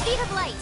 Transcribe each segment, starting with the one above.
Speed of light!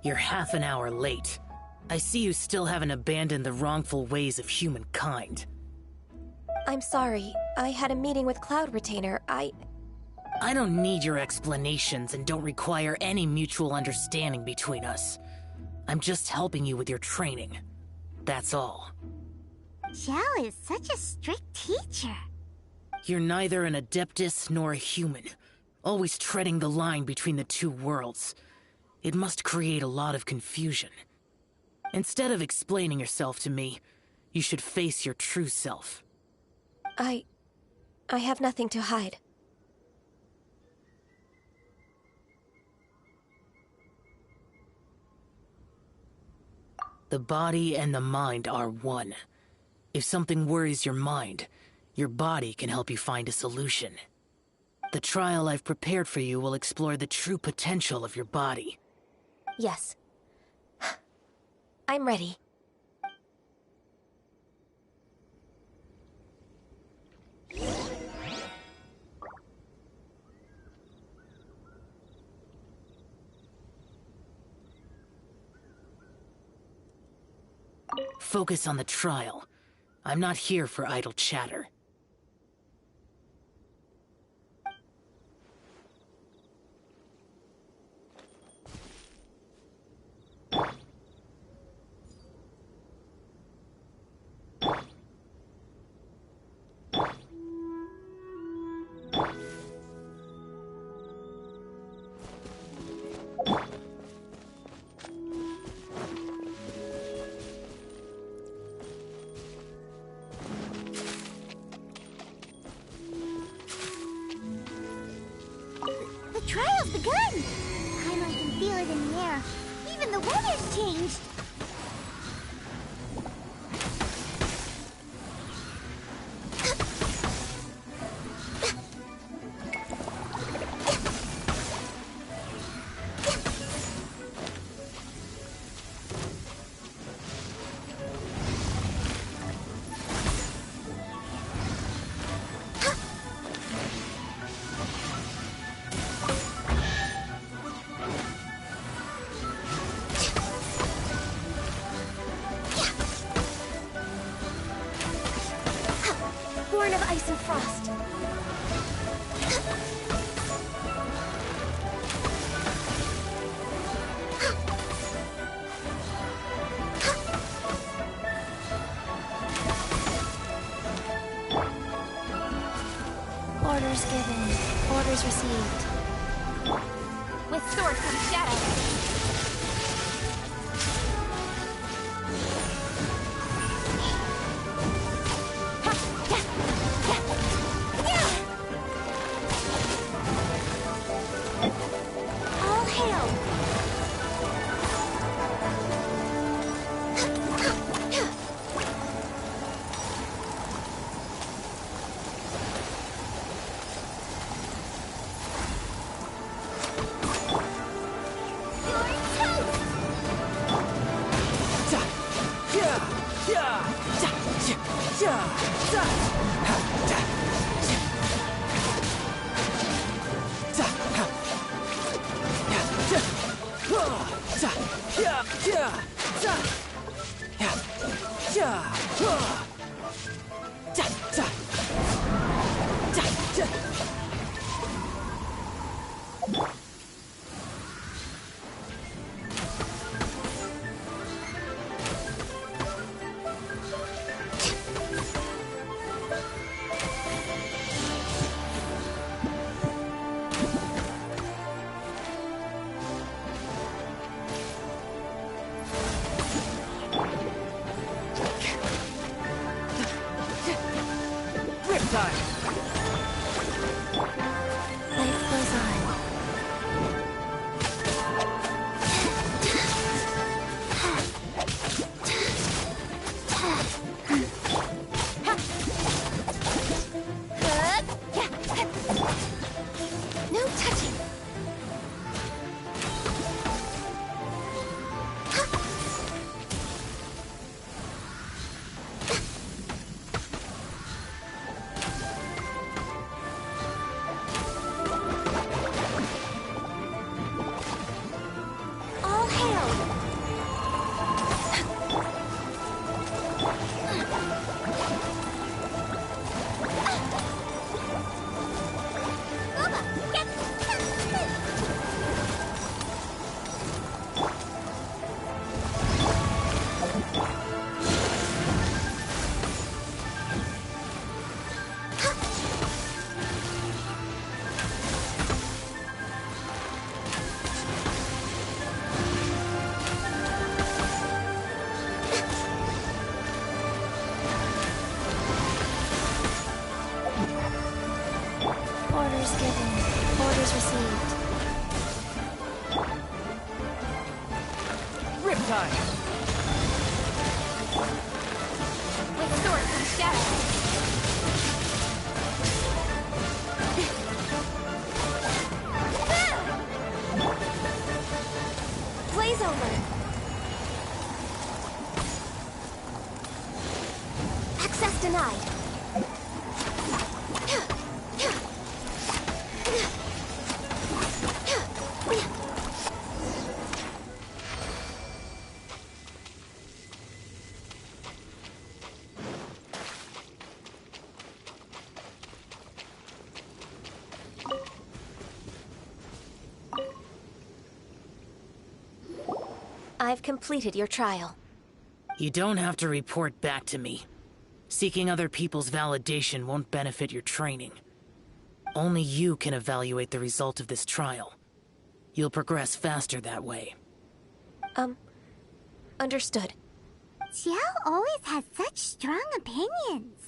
You're half an hour late. I see you still haven't abandoned the wrongful ways of humankind. I'm sorry. I had a meeting with Cloud Retainer. I don't need your explanations and don't require any mutual understanding between us. I'm just helping you with your training. That's all. Xiao is such a strict teacher. You're neither an Adeptus nor a human, always treading the line between the two worlds. It must create a lot of confusion. Instead of explaining yourself to me, you should face your true self. I have nothing to hide. The body and the mind are one. If something worries your mind, your body can help you find a solution. The trial I've prepared for you will explore the true potential of your body. Yes. I'm ready. Focus on the trial. I'm not here for idle chatter. The trial's begun! I can feel it in the air. Even the weather's changed. Born of ice and frost. Orders given. Orders received. With sword comes shadow. Life goes on. No touching. All hail. Orders given. Orders received. Riptide! With sword and shadow. Blaze over. Access denied. I've completed your trial. You don't have to report back to me. Seeking other people's validation won't benefit your training. Only you can evaluate the result of this trial. You'll progress faster that way. Understood. Xiao always has such strong opinions.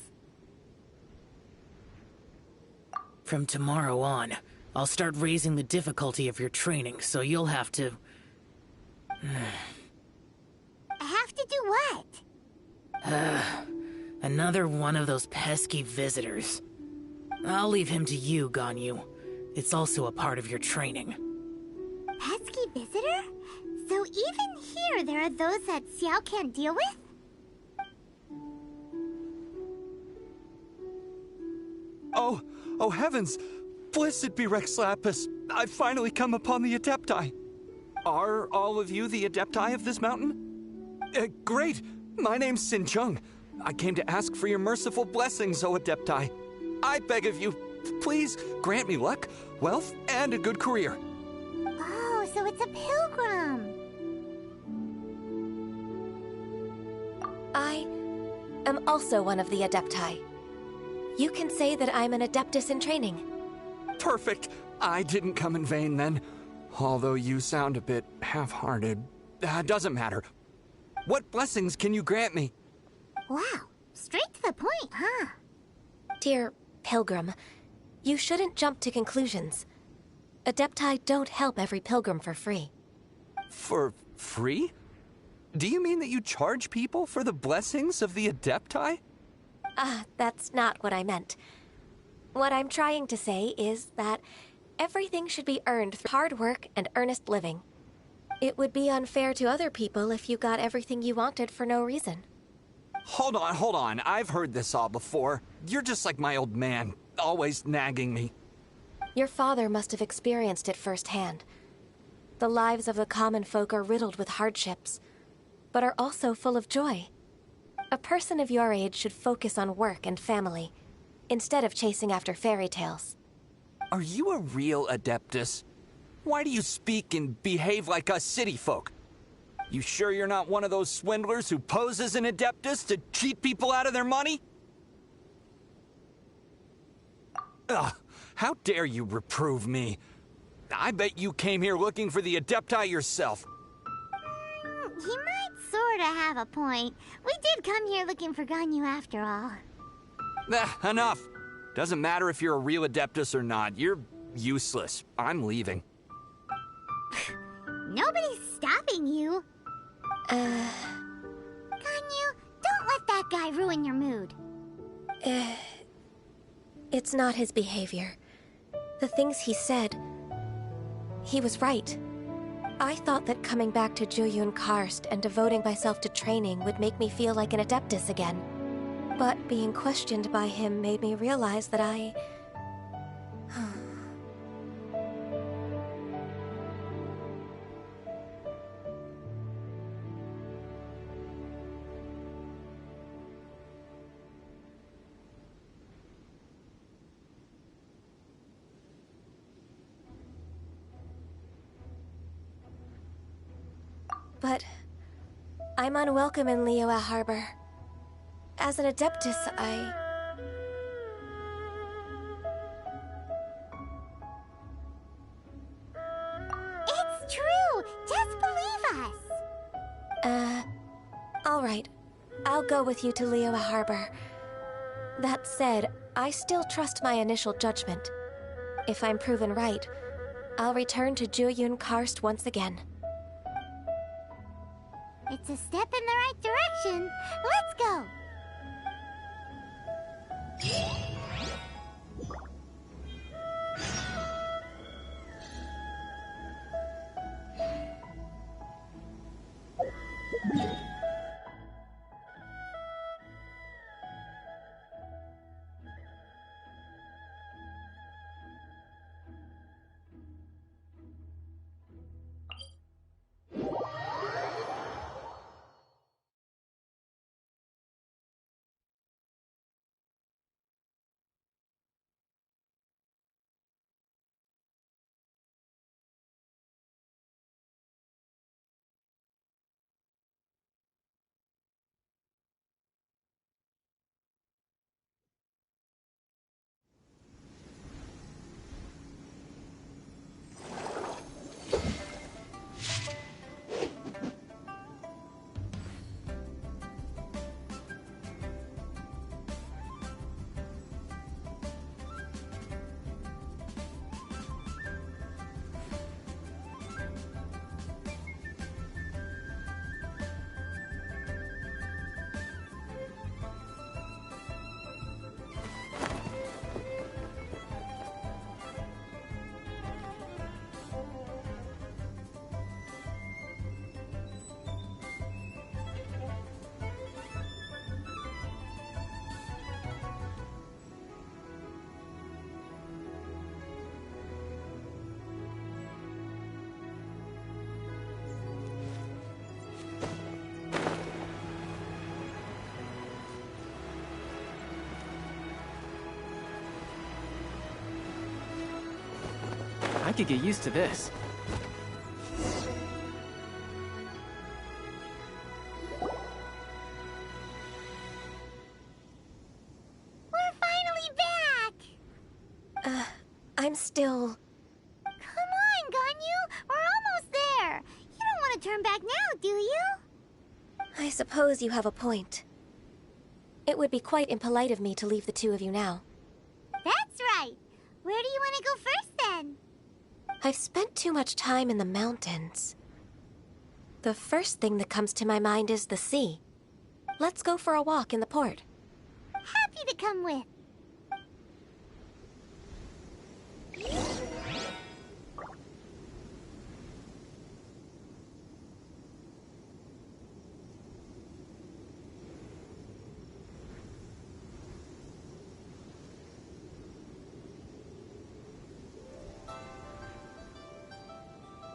From tomorrow on, I'll start raising the difficulty of your training, so you'll have to... Have to do what? Another one of those pesky visitors. I'll leave him to you, Ganyu. It's also a part of your training. Pesky visitor? So even here there are those that Xiao can't deal with? Oh heavens! Blessed be Rex Lapis! I've finally come upon the Adepti! Are all of you the Adepti of this mountain? Great! My name's Sin Chung. I came to ask for your merciful blessings, O Adepti. I beg of you, please grant me luck, wealth, and a good career. Oh, so it's a pilgrim. I am also one of the Adepti. You can say that I'm an Adeptus in training. Perfect! I didn't come in vain then. Although you sound a bit half-hearted. Doesn't matter. What blessings can you grant me? Wow, straight to the point, huh? Dear Pilgrim, you shouldn't jump to conclusions. Adepti don't help every pilgrim for free. For free? Do you mean that you charge people for the blessings of the Adepti? That's not what I meant. What I'm trying to say is that everything should be earned through hard work and earnest living. It would be unfair to other people if you got everything you wanted for no reason. Hold on. I've heard this all before. You're just like my old man, always nagging me. Your father must have experienced it firsthand. The lives of the common folk are riddled with hardships, but are also full of joy. A person of your age should focus on work and family, instead of chasing after fairy tales. Are you a real Adeptus? Why do you speak and behave like us city folk? You sure you're not one of those swindlers who pose as an Adeptus to cheat people out of their money? Ugh, how dare you reprove me? I bet you came here looking for the Adepti yourself. He might sorta have a point. We did come here looking for Ganyu after all. Enough. Doesn't matter if you're a real Adeptus or not. You're useless. I'm leaving. Nobody's stopping you. Ganyu, don't let that guy ruin your mood. It's not his behavior. The things he said... He was right. I thought that coming back to Jueyun Karst and devoting myself to training would make me feel like an Adeptus again. But being questioned by him made me realize that I... But I'm unwelcome in Liyue Harbor. As an Adeptus, It's true! Just believe us! Alright. I'll go with you to Liyue Harbor. That said, I still trust my initial judgment. If I'm proven right, I'll return to Jueyun Karst once again. It's a step in the right direction. Let's go! I could get used to this. We're finally back! I'm still... Come on, Ganyu! We're almost there! You don't want to turn back now, do you? I suppose you have a point. It would be quite impolite of me to leave the two of you now. That's right! Where do you want to go first, then? I've spent too much time in the mountains. The first thing that comes to my mind is the sea. Let's go for a walk in the port. Happy to come with.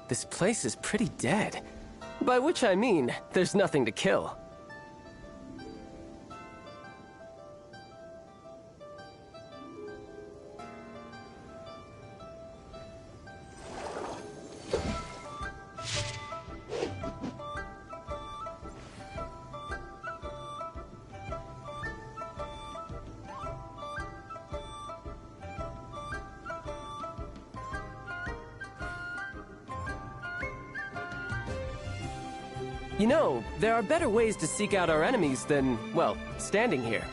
This place is pretty dead. By which I mean, there's nothing to kill. You know, there are better ways to seek out our enemies than, well, standing here.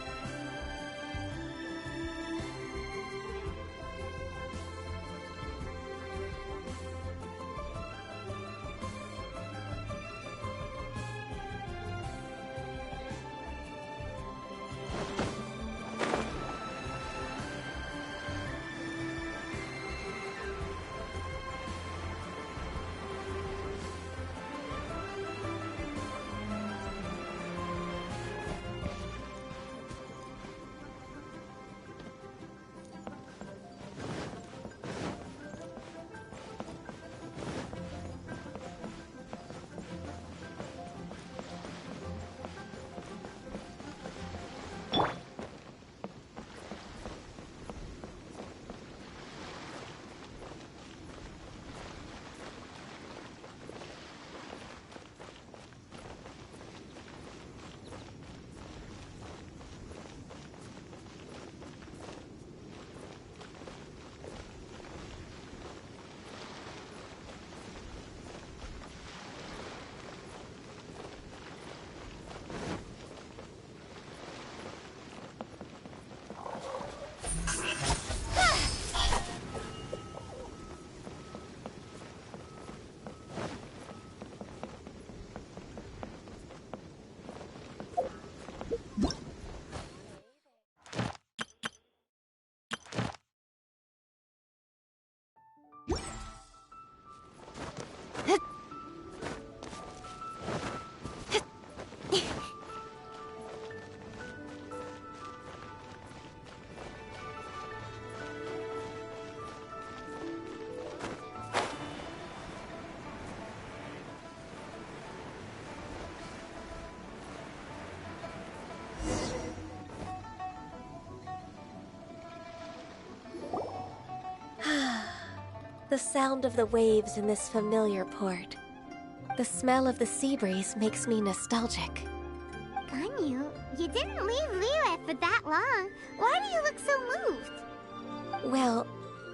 The sound of the waves in this familiar port. The smell of the sea breeze makes me nostalgic. Ganyu, you didn't leave Liyue for that long. Why do you look so moved? Well,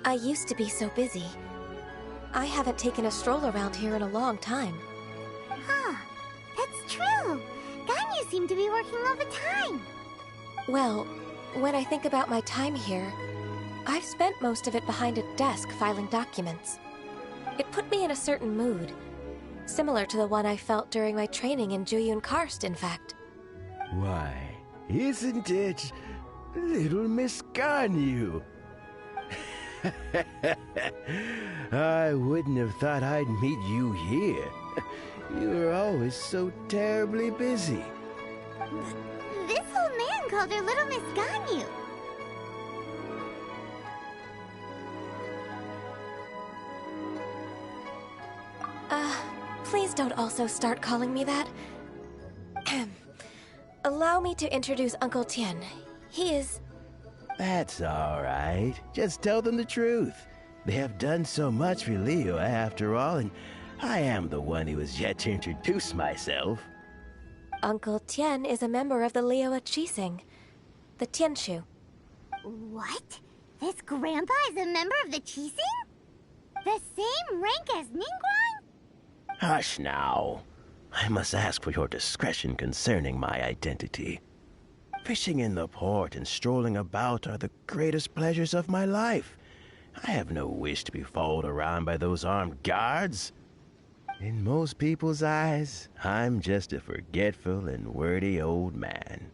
I used to be so busy. I haven't taken a stroll around here in a long time. Huh, that's true. Ganyu seemed to be working all the time. Well, when I think about my time here, I've spent most of it behind a desk filing documents. It put me in a certain mood, similar to the one I felt during my training in Jueyun Karst, in fact. Why, isn't it little Miss Ganyu? I wouldn't have thought I'd meet you here. You were always so terribly busy. This old man called her Little Miss Ganyu. Please don't also start calling me that. Allow me to introduce Uncle Tien. He is... That's all right. Just tell them the truth. They have done so much for Liyue after all, and I am the one who has yet to introduce myself. Uncle Tien is a member of the Liyue Qixing, the Tianshu. What? This grandpa is a member of the Qixing? The same rank as Ningguang? Hush now. I must ask for your discretion concerning my identity. Fishing in the port and strolling about are the greatest pleasures of my life. I have no wish to be followed around by those armed guards. In most people's eyes, I'm just a forgetful and wordy old man.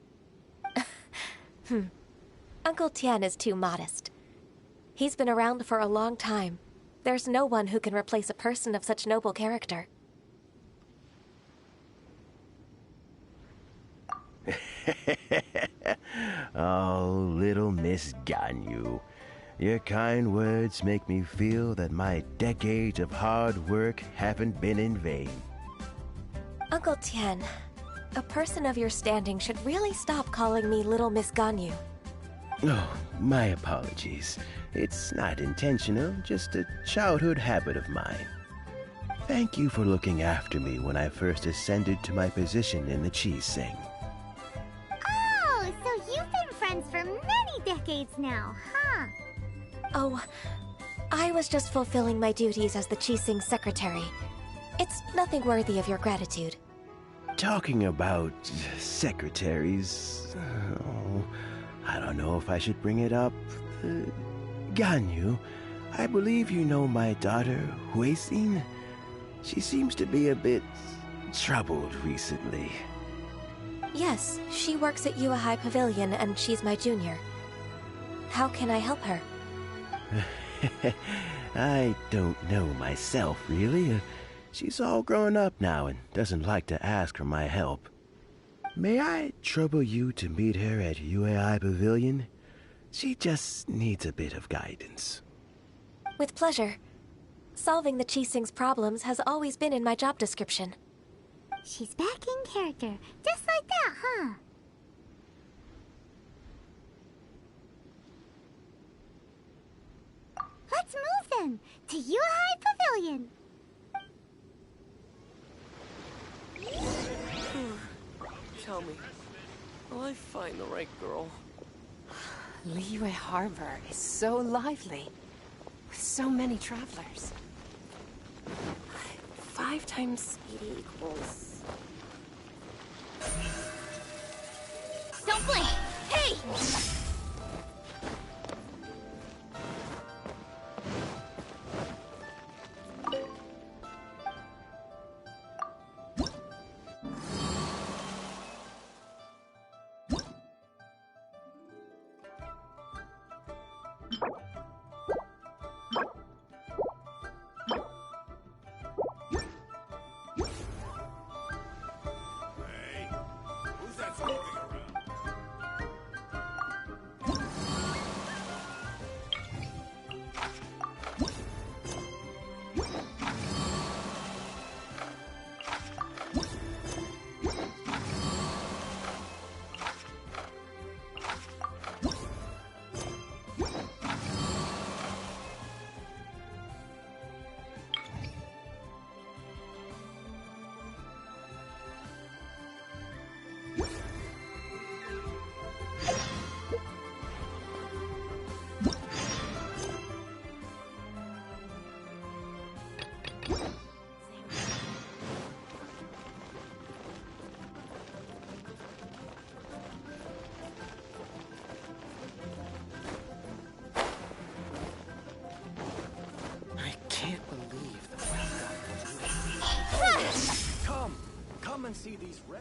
Uncle Tien is too modest. He's been around for a long time. There's no one who can replace a person of such noble character. Oh, little Miss Ganyu. Your kind words make me feel that my decades of hard work haven't been in vain. Uncle Tien, a person of your standing should really stop calling me Little Miss Ganyu. Oh, my apologies. It's not intentional, just a childhood habit of mine. Thank you for looking after me when I first ascended to my position in the cheese sing. Oh, so you've been friends for many decades now, huh? Oh, I was just fulfilling my duties as the Qixing secretary. It's nothing worthy of your gratitude. Talking about secretaries... Oh, I don't know if I should bring it up. Ganyu, I believe you know my daughter, Huixin. She seems to be a bit troubled recently. Yes, she works at Yua High Pavilion and she's my junior. How can I help her? I don't know myself, really. She's all grown up now and doesn't like to ask for my help. May I trouble you to meet her at UAI Pavilion? She just needs a bit of guidance. With pleasure. Solving the Qixing's problems has always been in my job description. She's back in character, just like that, huh? Let's move then, to Yuhai Pavilion. Tell me, will I find the right girl? Liyue Harbor is so lively, with so many travelers. 5 times speed equals... Don't blink! Hey! I can't believe that we got to Come and see these rare.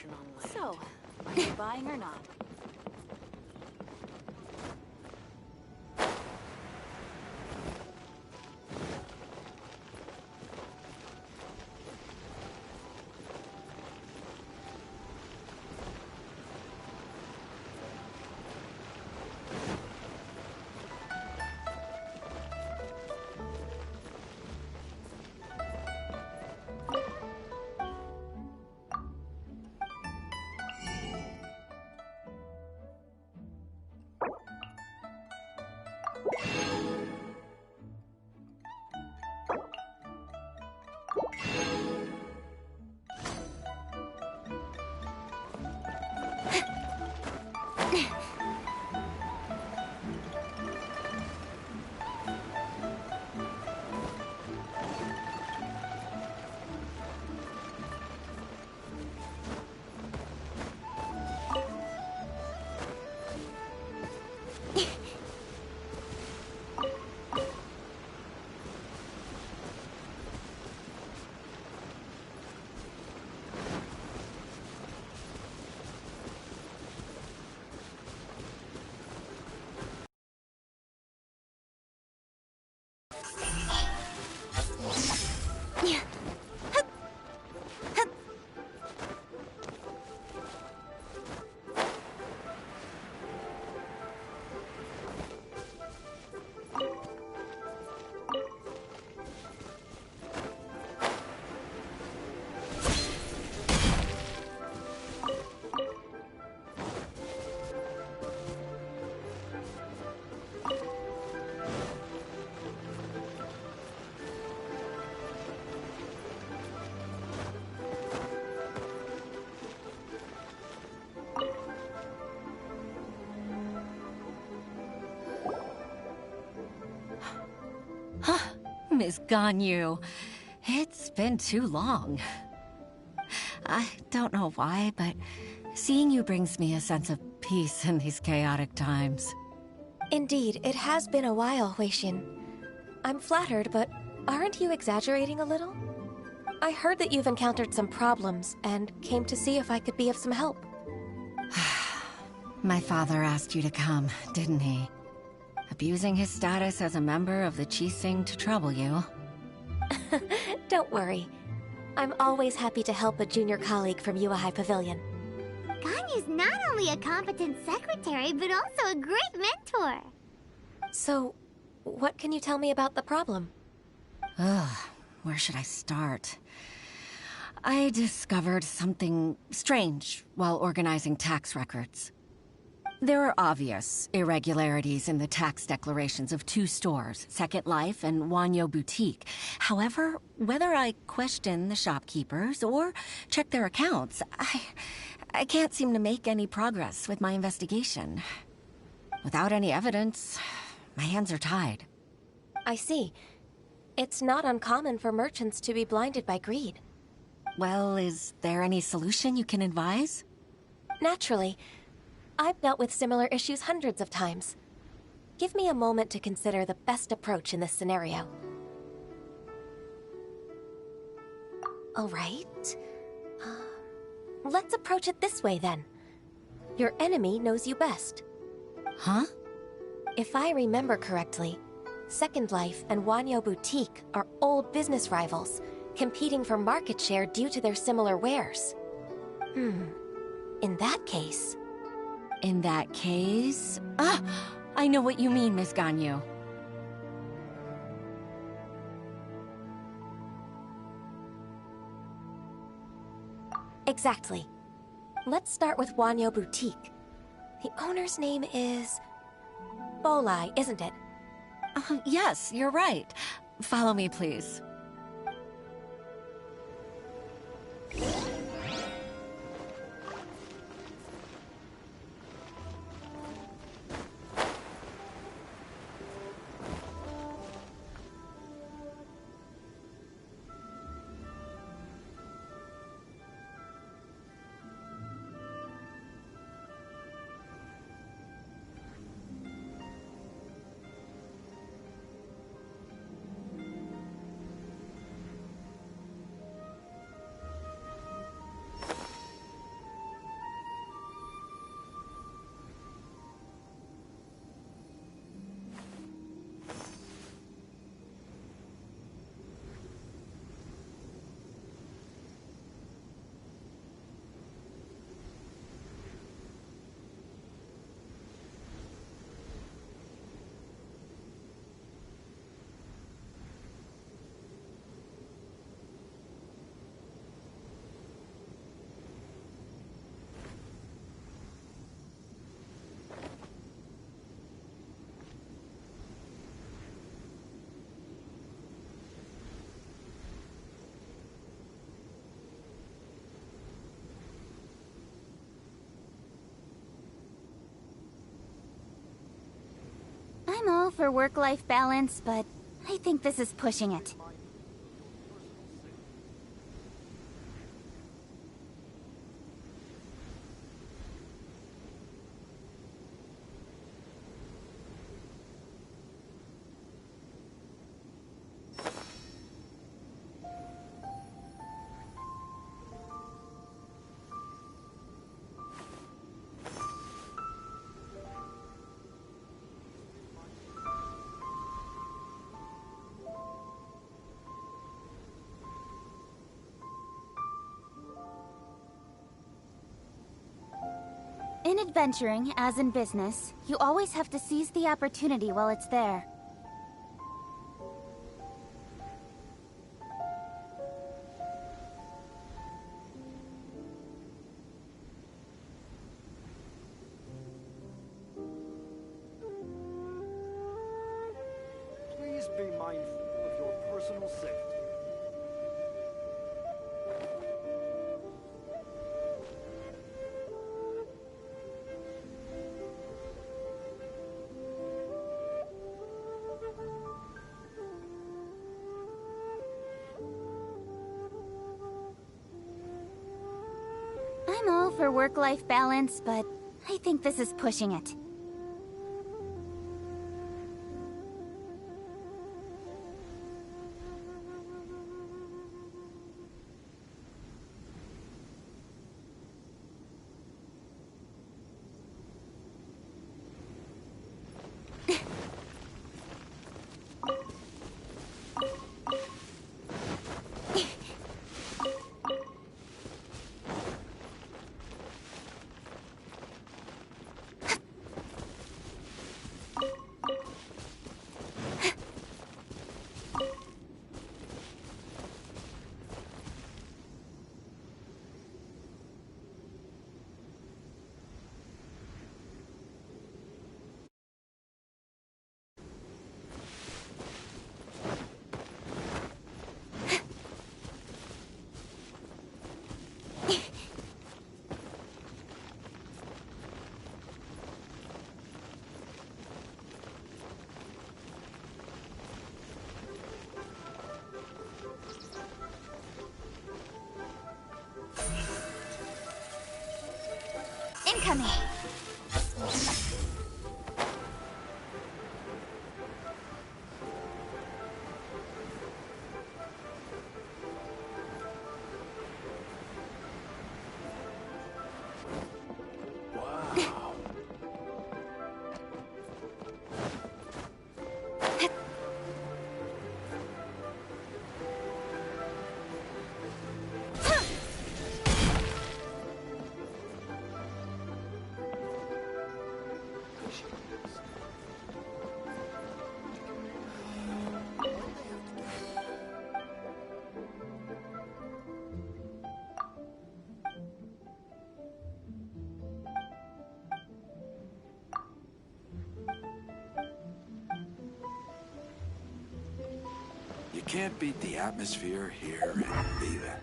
ocean on land. So, are you buying or not? Miss Ganyu, it's been too long. I don't know why, but seeing you brings me a sense of peace in these chaotic times. Indeed, it has been a while, Huixin. I'm flattered, but aren't you exaggerating a little? I heard that you've encountered some problems and came to see if I could be of some help. My father asked you to come, didn't he? Abusing his status as a member of the Qixing to trouble you. Don't worry. I'm always happy to help a junior colleague from Yuehai Pavilion. Ganyu's not only a competent secretary, but also a great mentor. So, what can you tell me about the problem? Ugh, where should I start? I discovered something strange while organizing tax records. There are obvious irregularities in the tax declarations of two stores, Second Life and Wanyo Boutique. However, whether I question the shopkeepers or check their accounts, I can't seem to make any progress with my investigation. Without any evidence, my hands are tied. I see. It's not uncommon for merchants to be blinded by greed. Well, is there any solution you can advise? Naturally. I've dealt with similar issues hundreds of times. Give me a moment to consider the best approach in this scenario. All right. Let's approach it this way, then. Your enemy knows you best. Huh? If I remember correctly, Second Life and Wanyo Boutique are old business rivals, competing for market share due to their similar wares. In that case... In that case... I know what you mean, Miss Ganyu. Exactly. Let's start with Wanyo Boutique. The owner's name is... Bolai, isn't it? Yes, you're right. Follow me, please. all for work-life balance, but I think this is pushing it. In adventuring, as in business, you always have to seize the opportunity while it's there. Please be mindful of your personal safety. I'm all for work-life balance, but I think this is pushing it. Incoming! You can't beat the atmosphere here in Viva.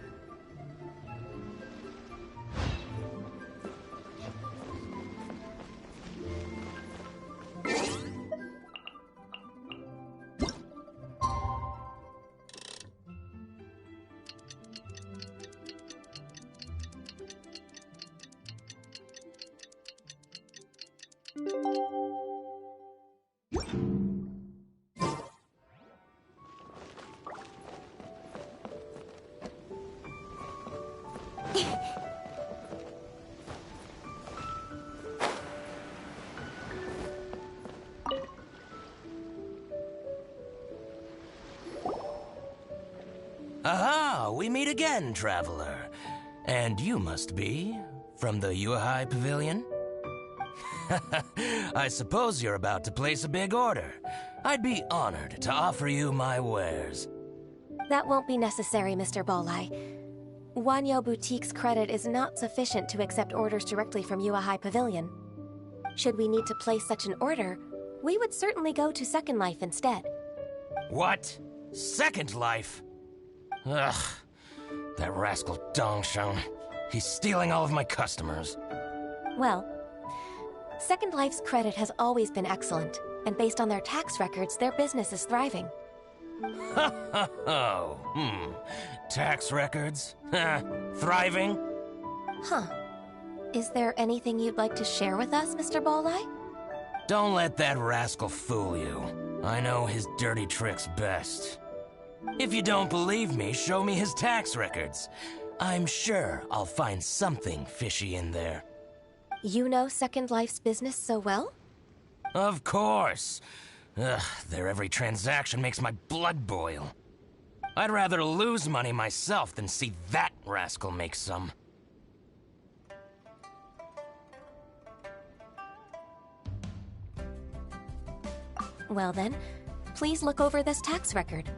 Aha! We meet again, traveler. And you must be from the Yuehai Pavilion? I suppose you're about to place a big order. I'd be honored to offer you my wares. That won't be necessary, Mr. Bolai. Wanyo Boutique's credit is not sufficient to accept orders directly from Yuehai Pavilion. Should we need to place such an order, we would certainly go to Second Life instead. What? Second Life? Ugh. That rascal Dongsheng. He's stealing all of my customers. Well, Second Life's credit has always been excellent, and based on their tax records, their business is thriving. Tax records? Thriving? Huh. Is there anything you'd like to share with us, Mr. Balleye? Don't let that rascal fool you. I know his dirty tricks best. If you don't believe me, show me his tax records. I'm sure I'll find something fishy in there. You know Second Life's business so well? Of course. Ugh, their every transaction makes my blood boil. I'd rather lose money myself than see that rascal make some. Well then, please look over this tax record.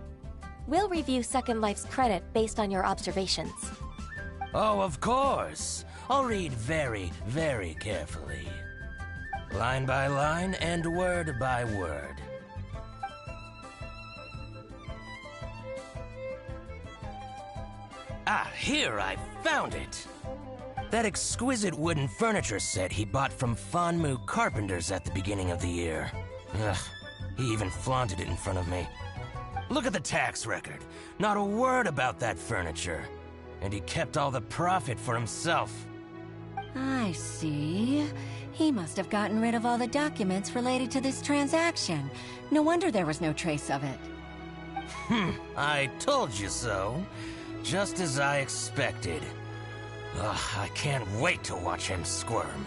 We'll review Second Life's credit based on your observations. Oh, of course. I'll read very, very carefully. Line by line and word by word. Ah, here, I found it! That exquisite wooden furniture set he bought from Fanmu Carpenters at the beginning of the year. Ugh, he even flaunted it in front of me. Look at the tax record. Not a word about that furniture. And he kept all the profit for himself. I see. He must have gotten rid of all the documents related to this transaction. No wonder there was no trace of it. I told you so. Just as I expected. Ugh, I can't wait to watch him squirm.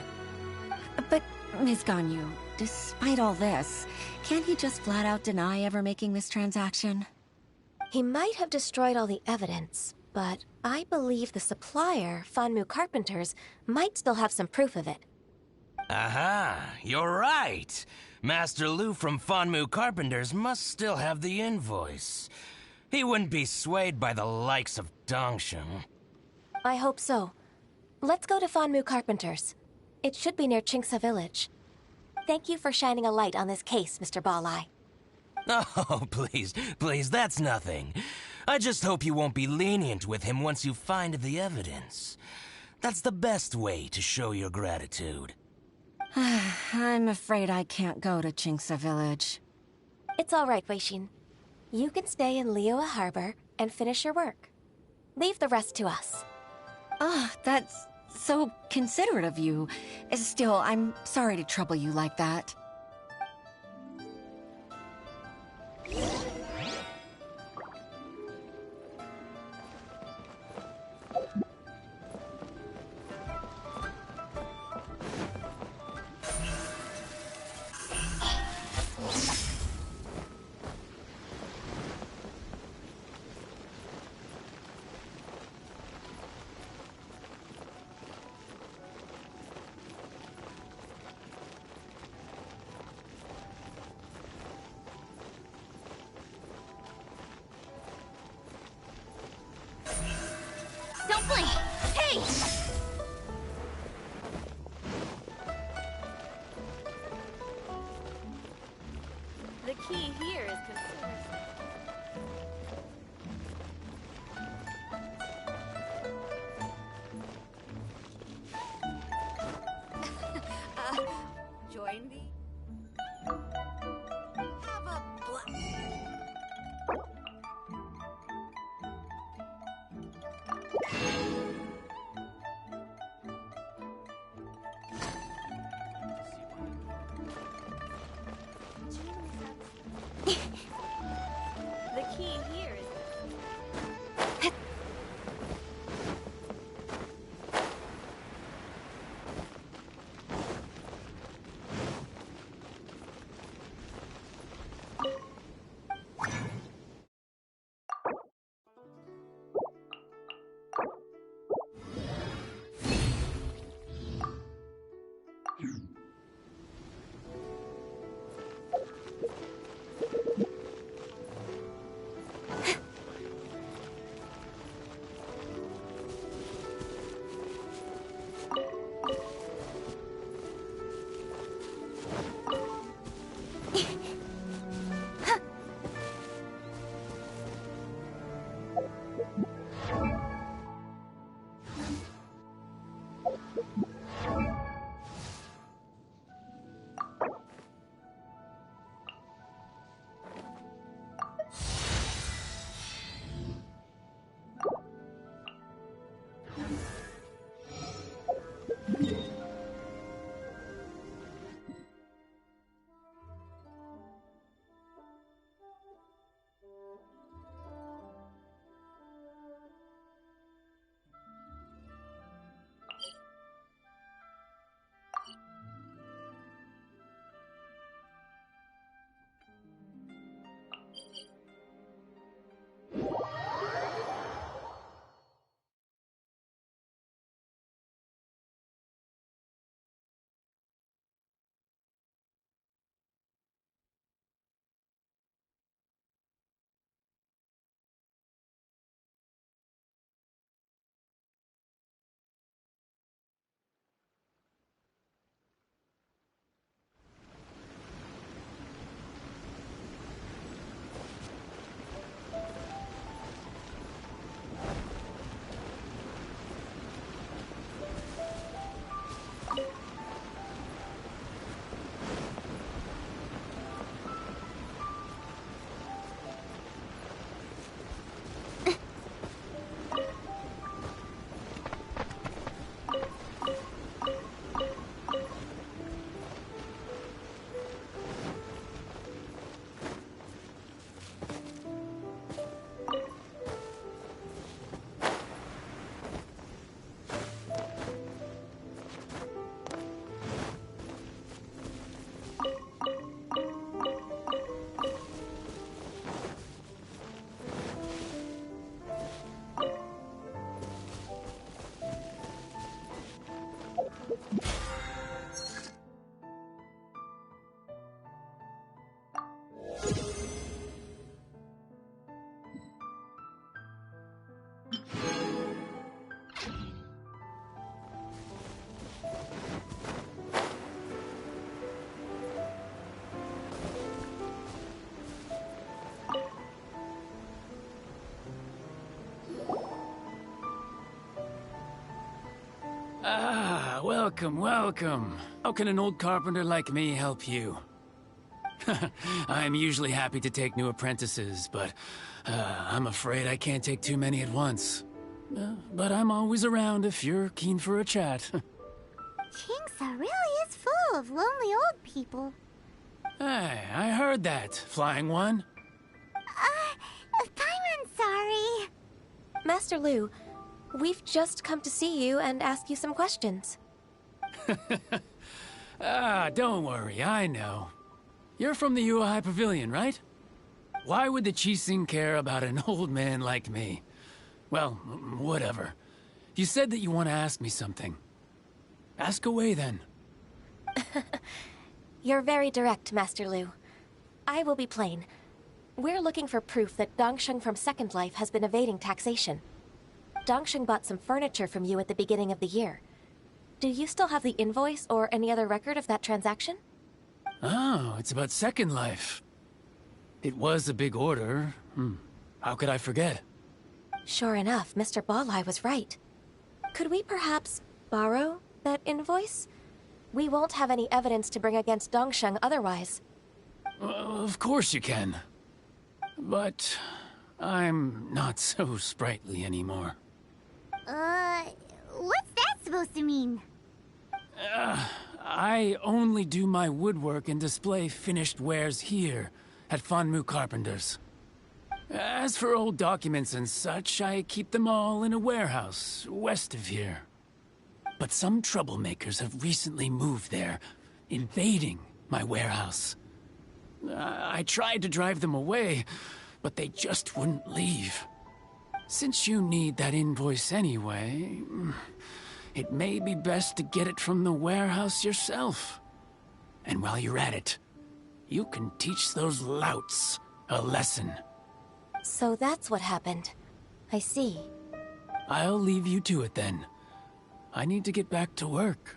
But, Ms. Ganyu, despite all this, can't he just flat out deny ever making this transaction? He might have destroyed all the evidence, but I believe the supplier, Fanmu Carpenters, might still have some proof of it. Aha, you're right. Master Lu from Fanmu Carpenters must still have the invoice. He wouldn't be swayed by the likes of Dongsheng. I hope so. Let's go to Fanmu Carpenters. It should be near Chingsa Village. Thank you for shining a light on this case, Mr. Balleye. Oh, please, that's nothing. I just hope you won't be lenient with him once you find the evidence. That's the best way to show your gratitude. I'm afraid I can't go to Chingsa Village. It's all right, Weishin. You can stay in Liyue Harbor and finish your work. Leave the rest to us. That's so considerate of you. Still, I'm sorry to trouble you like that. Don't blink! Hey! The key here is considered. Join the... Have a The key here is... Ah, welcome, welcome. How can an old carpenter like me help you? I'm usually happy to take new apprentices, but I'm afraid I can't take too many at once. But I'm always around if you're keen for a chat. Kingsa really is full of lonely old people. Hey, I heard that, Flying One. Paimon's sorry. Master Lu, we've just come to see you and ask you some questions. Don't worry, I know. You're from the Yuehai Pavilion, right? Why would the Qixing care about an old man like me? Well, whatever. You said that you want to ask me something. Ask away, then. You're very direct, Master Lu. I will be plain. We're looking for proof that Dongsheng from Second Life has been evading taxation. Dongsheng bought some furniture from you at the beginning of the year. Do you still have the invoice or any other record of that transaction? Oh, it's about Second Life. It was a big order. How could I forget? Sure enough, Mr. Balai was right. Could we perhaps borrow that invoice? We won't have any evidence to bring against Dongsheng otherwise. Of course you can. But I'm not so sprightly anymore. What's that supposed to mean? I only do my woodwork and display finished wares here at Fanmu Carpenters. As for old documents and such, I keep them all in a warehouse west of here. But some troublemakers have recently moved there, invading my warehouse. I tried to drive them away, but they just wouldn't leave. Since you need that invoice anyway, it may be best to get it from the warehouse yourself. And while you're at it, you can teach those louts a lesson. So that's what happened. I see. I'll leave you to it then. I need to get back to work.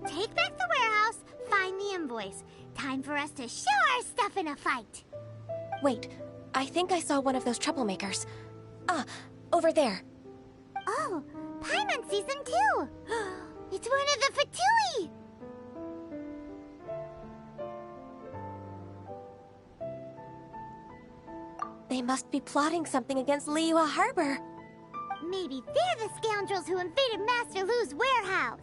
Take back the warehouse, find the invoice. Time for us to show our stuff in a fight. Wait, I think I saw one of those troublemakers. Ah, over there. Oh, Paimon sees them too. It's one of the Fatui. They must be plotting something against Liyue Harbor. Maybe they're the scoundrels who invaded Master Lu's warehouse.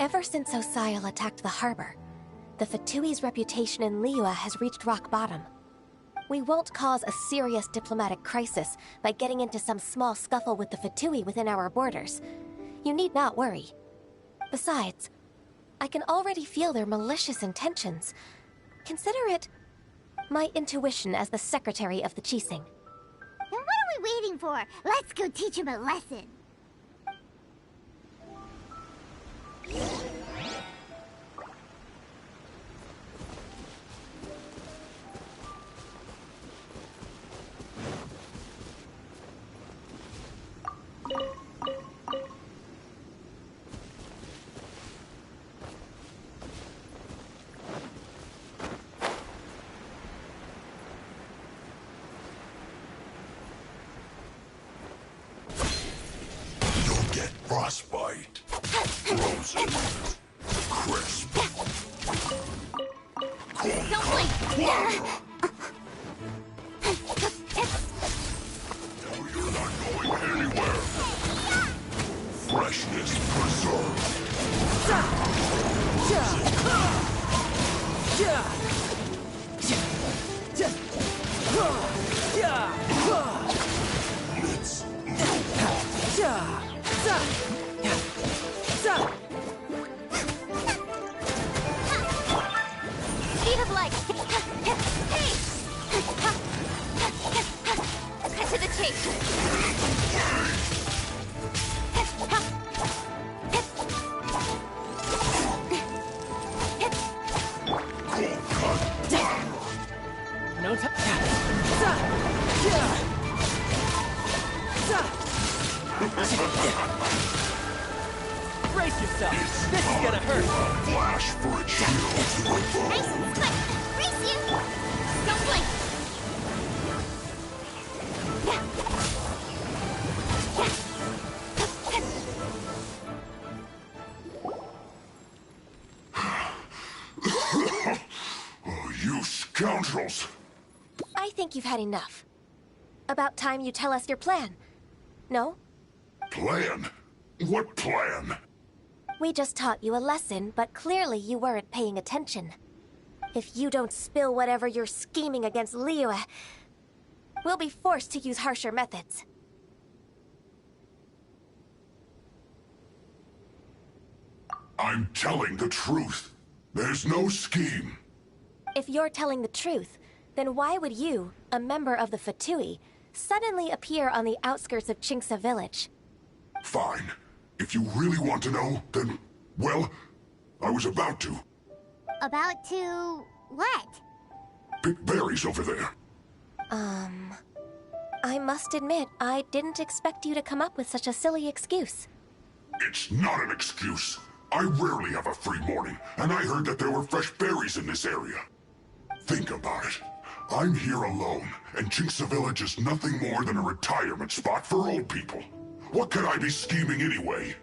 Ever since Osial attacked the harbor, the Fatui's reputation in Liyue has reached rock bottom. We won't cause a serious diplomatic crisis by getting into some small scuffle with the Fatui within our borders. You need not worry. Besides, I can already feel their malicious intentions. Consider it my intuition as the secretary of the Qixing. Then what are we waiting for? Let's go teach him a lesson. Frostbite. Frozen. Crisp. Don't blink! No, you're not going anywhere. Freshness preserved. Speed of light! Hey! Cut to the chase! No time. Brace yourself. This is gonna hurt. Flash for a shield to revive. Brace! Quick! Brace you! Don't blink! Oh, you scoundrels! I think you've had enough. About time you tell us your plan. No? Plan? What plan? We just taught you a lesson, but clearly you weren't paying attention. If you don't spill whatever you're scheming against Liyue, we'll be forced to use harsher methods. I'm telling the truth. There's no scheme. If you're telling the truth, then why would you, a member of the Fatui, suddenly appear on the outskirts of Qingce village? Fine. If you really want to know, then, well, I was about to. About to... what? Pick berries over there. I must admit, I didn't expect you to come up with such a silly excuse. It's not an excuse. I rarely have a free morning, and I heard that there were fresh berries in this area. Think about it. I'm here alone, and Qingce Village is nothing more than a retirement spot for old people. What could I be scheming anyway?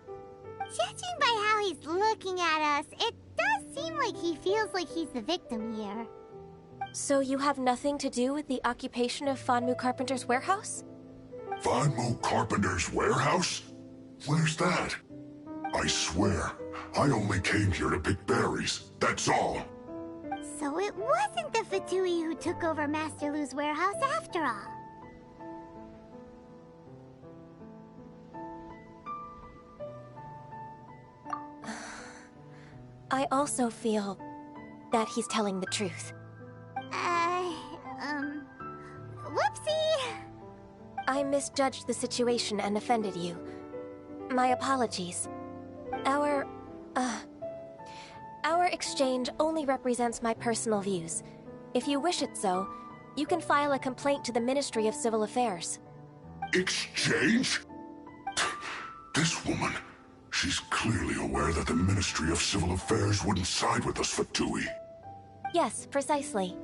Judging by how he's looking at us, it does seem like he feels like he's the victim here. So you have nothing to do with the occupation of Fanmu Carpenter's warehouse? Fanmu Carpenter's warehouse? Where's that? I swear, I only came here to pick berries, that's all. So it wasn't the Fatui who took over Master Lu's warehouse after all. I also feel that he's telling the truth. Whoopsie! I misjudged the situation and offended you. My apologies. Our exchange only represents my personal views. If you wish it so, you can file a complaint to the Ministry of Civil Affairs. Exchange? This woman, she's clearly a aware that the Ministry of Civil Affairs wouldn't side with us, Fatui. Yes, precisely.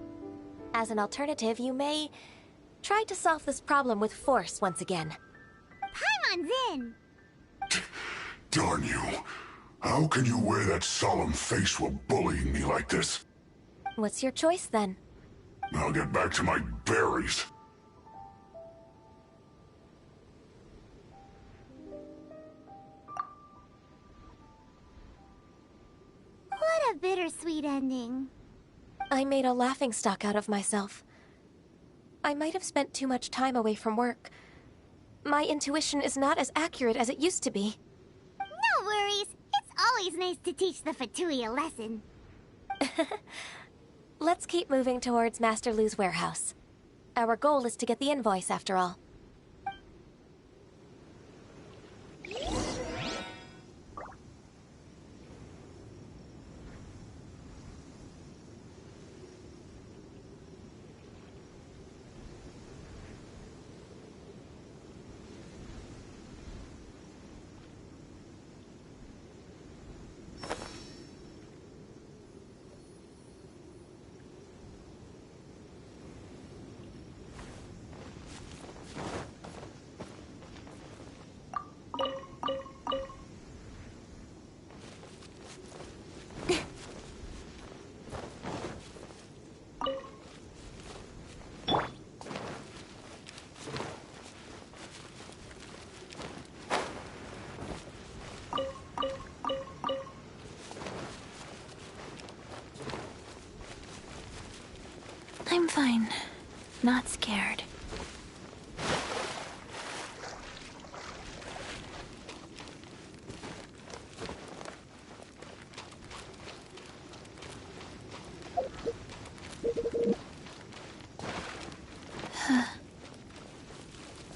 As an alternative, you may try to solve this problem with force once again. Paimon's in! Darn you. How can you wear that solemn face while bullying me like this? What's your choice, then? I'll get back to my berries. What a bittersweet ending. I made a laughingstock out of myself. I might have spent too much time away from work. My intuition is not as accurate as it used to be. No worries. It's always nice to teach the Fatui a lesson. Let's keep moving towards Master Lu's warehouse. Our goal is to get the invoice, after all. I'm fine. Not scared.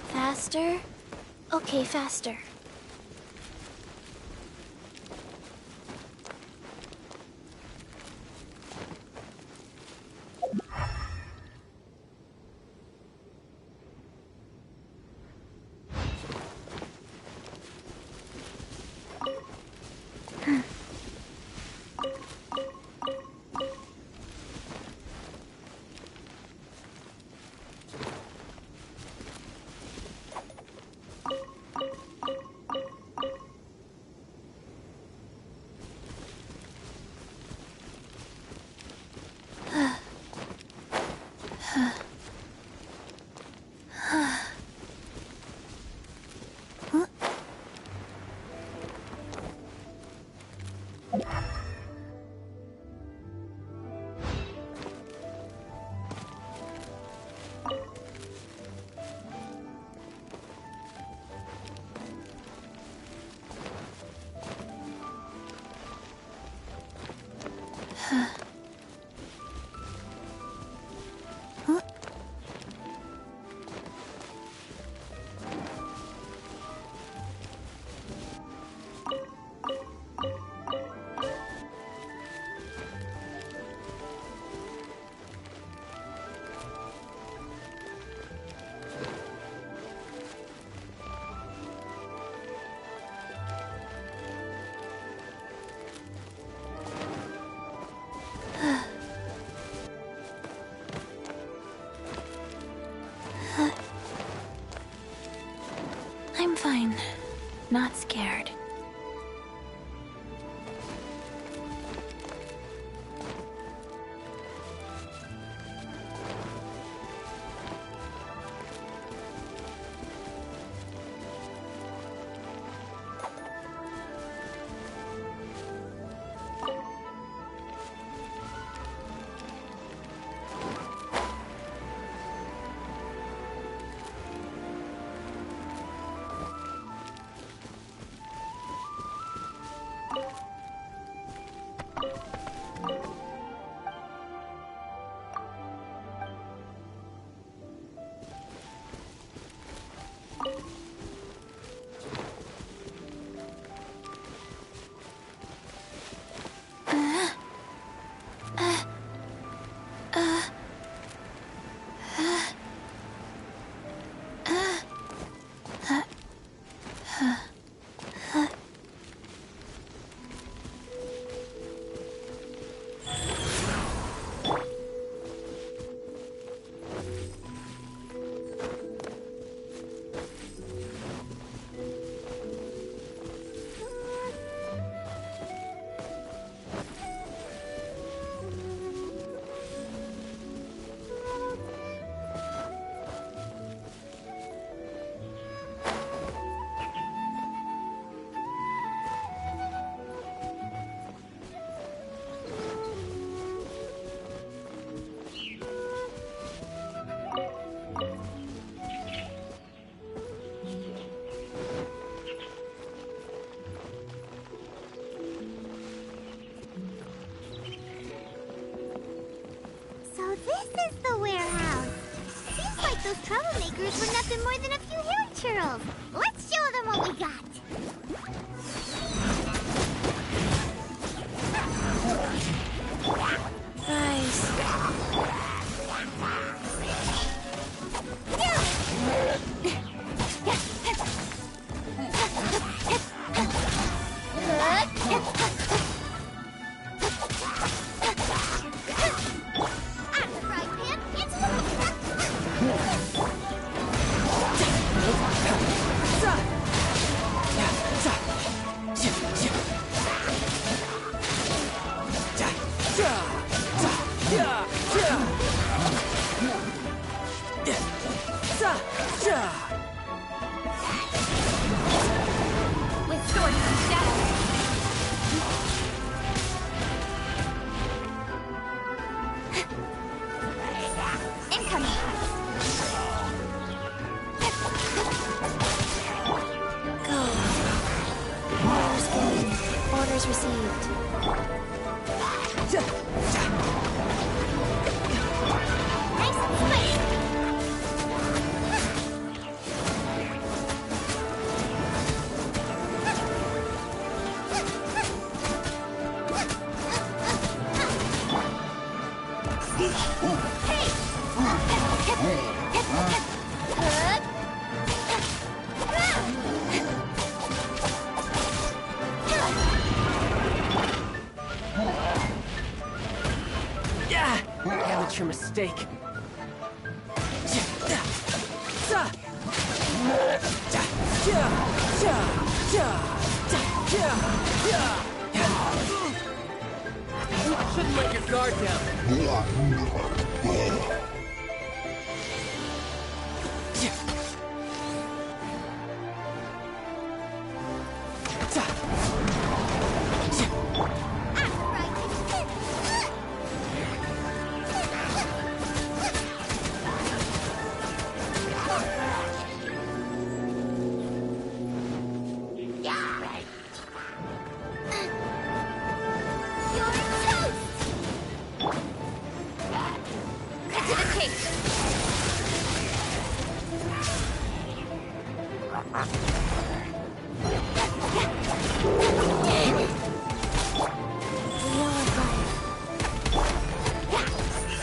Faster? Okay, faster. I'm fine. Not scared. This is the warehouse. Seems like those troublemakers were nothing more than a few hair churls. Let's show them what we got. Guys. With swords and shadows. Incoming. Go. Orders given. Orders received. Nice and swift. Amateur mistake. Shouldn't let your guard down.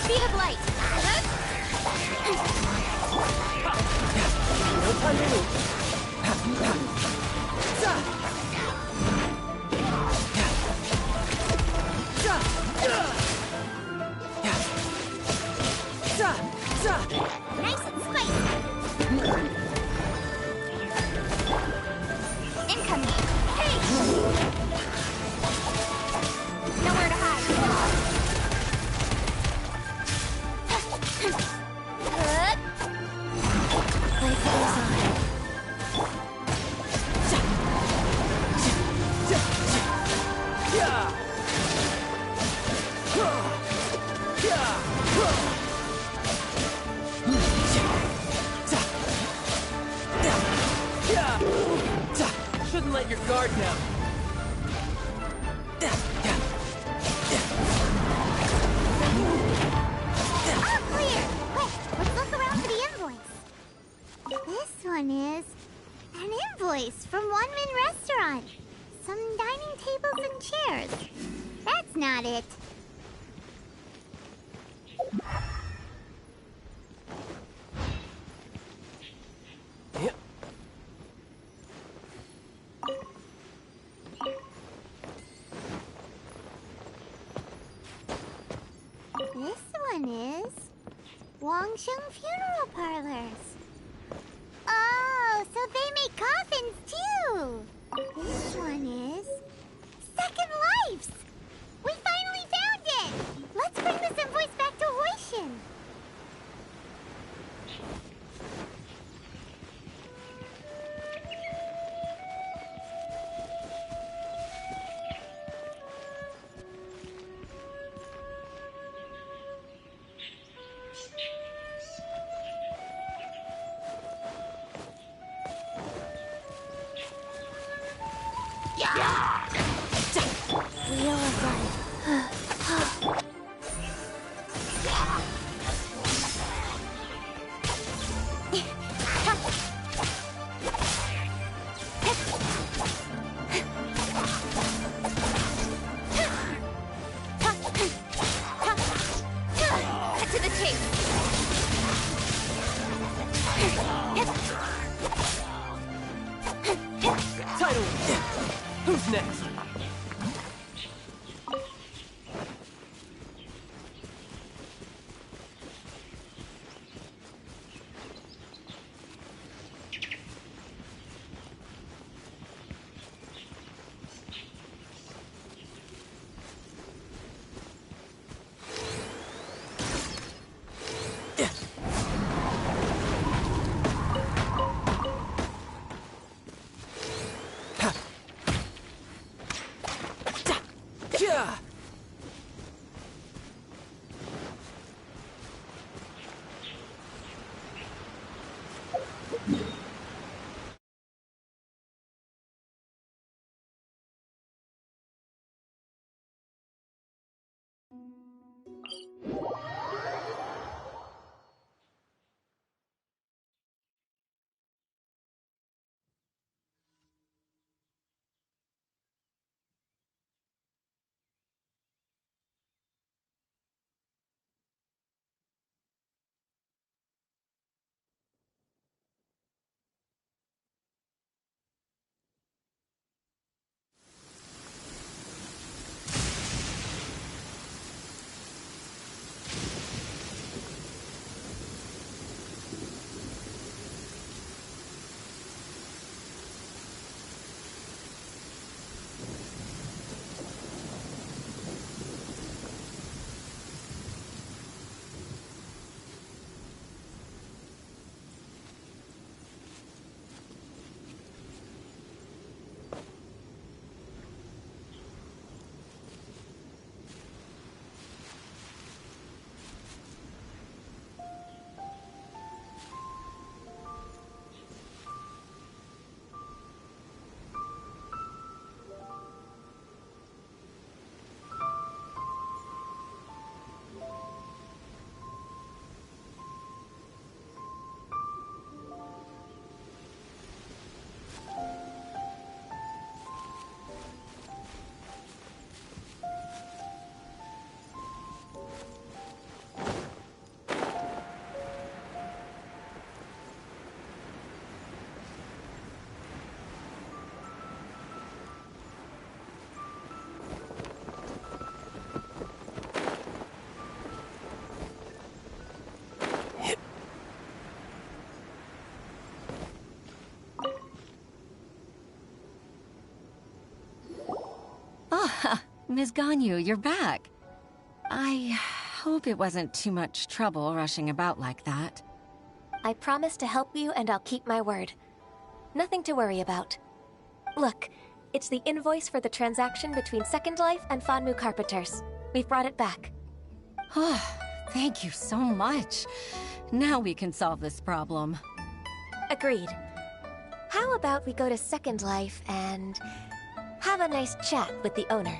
Speed of light. No time to lose. Nice and spicy. Incoming. Hey! Nowhere to hide. Life goes on. Shouldn't let your guard down. All clear. Wait, let's look around for the invoice. This one is an invoice from One Min Restaurant. Some dining tables and chairs. That's not it. This one is Wangsheng Funeral Parlors. Oh, so they make coffins too. This one is Second Lives. We finally found it. Let's bring this invoice back to Hoishin. Wheel of life. What's next? Yeah. Ah, Ms. Ganyu, you're back. I hope it wasn't too much trouble rushing about like that. I promise to help you and I'll keep my word. Nothing to worry about. Look, it's the invoice for the transaction between Second Life and Fanmu Carpenters. We've brought it back. Oh, thank you so much. Now we can solve this problem. Agreed. How about we go to Second Life and have a nice chat with the owner?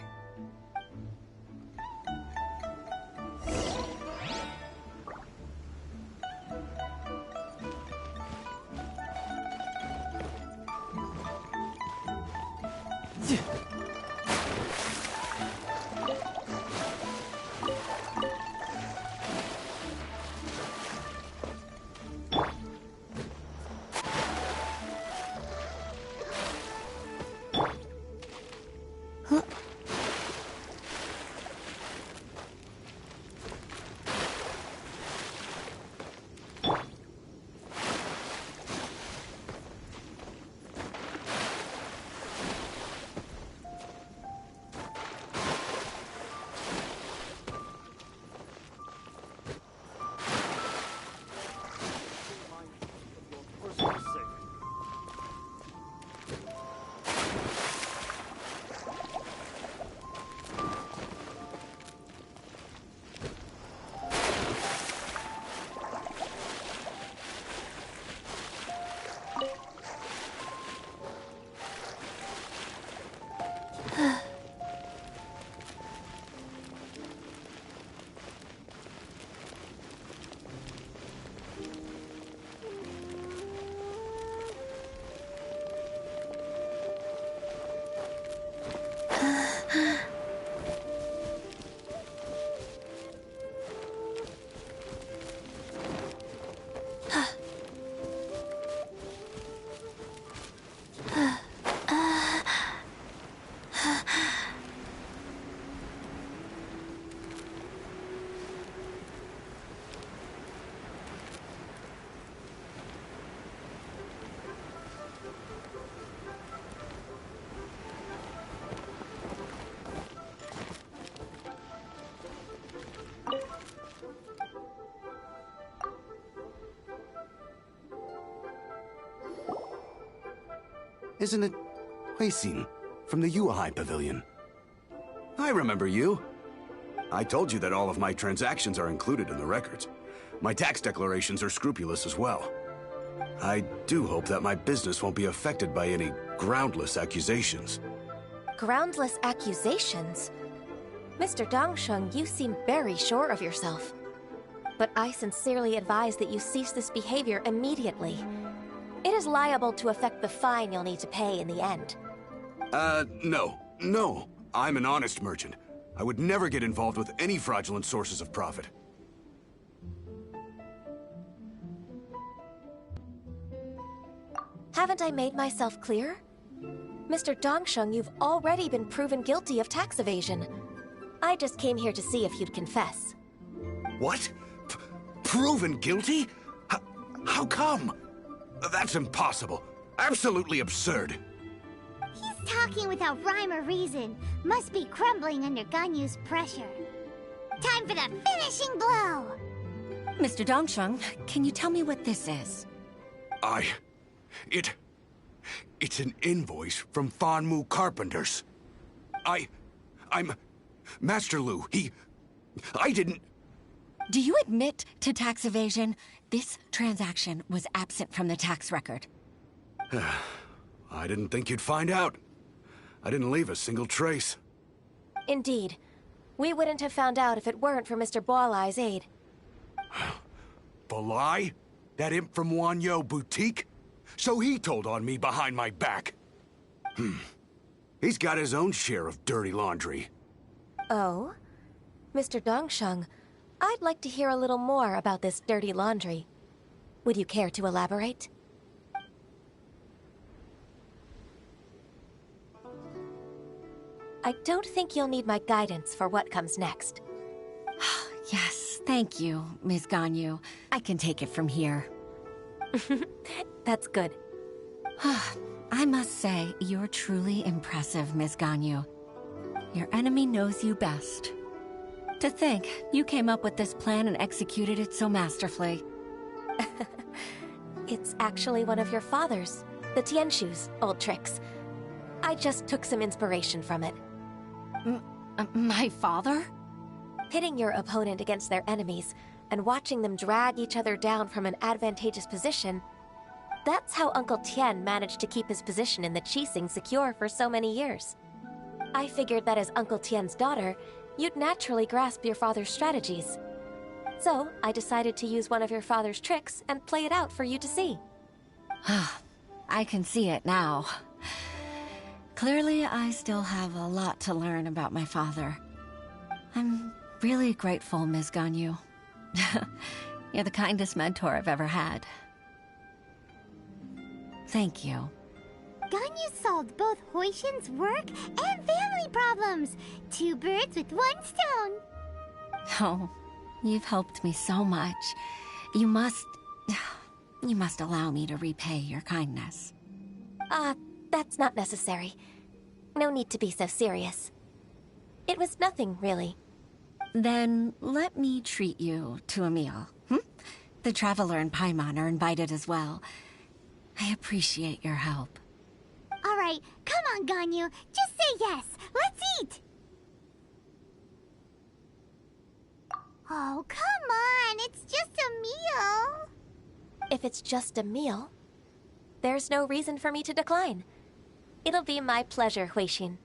Isn't it Huixin from the Yuehai Pavilion? I remember you. I told you that all of my transactions are included in the records. My tax declarations are scrupulous as well. I do hope that my business won't be affected by any groundless accusations. Groundless accusations? Mr. Dongsheng, you seem very sure of yourself. But I sincerely advise that you cease this behavior immediately. It is liable to affect the fine you'll need to pay in the end. No. I'm an honest merchant. I would never get involved with any fraudulent sources of profit. Haven't I made myself clear? Mr. Dongsheng, you've already been proven guilty of tax evasion. I just came here to see if you'd confess. What? Proven guilty? How come? That's impossible. Absolutely absurd. He's talking without rhyme or reason. Must be crumbling under Ganyu's pressure. Time for the finishing blow! Mr. Dongsheng, can you tell me what this is? It's an invoice from Fanmu Carpenters. I'm Master Lu. I didn't... Do you admit to tax evasion? This transaction was absent from the tax record. I didn't think you'd find out. I didn't leave a single trace. Indeed. We wouldn't have found out if it weren't for Mr. Boalai's aid. Balai? That imp from Wanyo Boutique? So he told on me behind my back. He's got his own share of dirty laundry. Oh? Mr. Dongsheng, I'd like to hear a little more about this dirty laundry. Would you care to elaborate? I don't think you'll need my guidance for what comes next. Yes, thank you, Ms. Ganyu. I can take it from here. That's good. I must say, you're truly impressive, Ms. Ganyu. Your enemy knows you best. To think, you came up with this plan and executed it so masterfully. It's actually one of your father's, the Tianshu's, old tricks. I just took some inspiration from it. My father? Pitting your opponent against their enemies and watching them drag each other down from an advantageous position, that's how Uncle Tian managed to keep his position in the Qixing secure for so many years. I figured that as Uncle Tian's daughter, you'd naturally grasp your father's strategies. So, I decided to use one of your father's tricks and play it out for you to see. I can see it now. Clearly, I still have a lot to learn about my father. I'm really grateful, Ms. Ganyu. You're the kindest mentor I've ever had. Thank you. Ganyu solved both Huixin's work and family problems. 2 birds with 1 stone. Oh, you've helped me so much. You must allow me to repay your kindness. That's not necessary. No need to be so serious. It was nothing, really. Then let me treat you to a meal. The Traveler and Paimon are invited as well. I appreciate your help. All right, come on, Ganyu. Just say yes. Let's eat. Oh, come on. It's just a meal. If it's just a meal, there's no reason for me to decline. It'll be my pleasure, Huixin.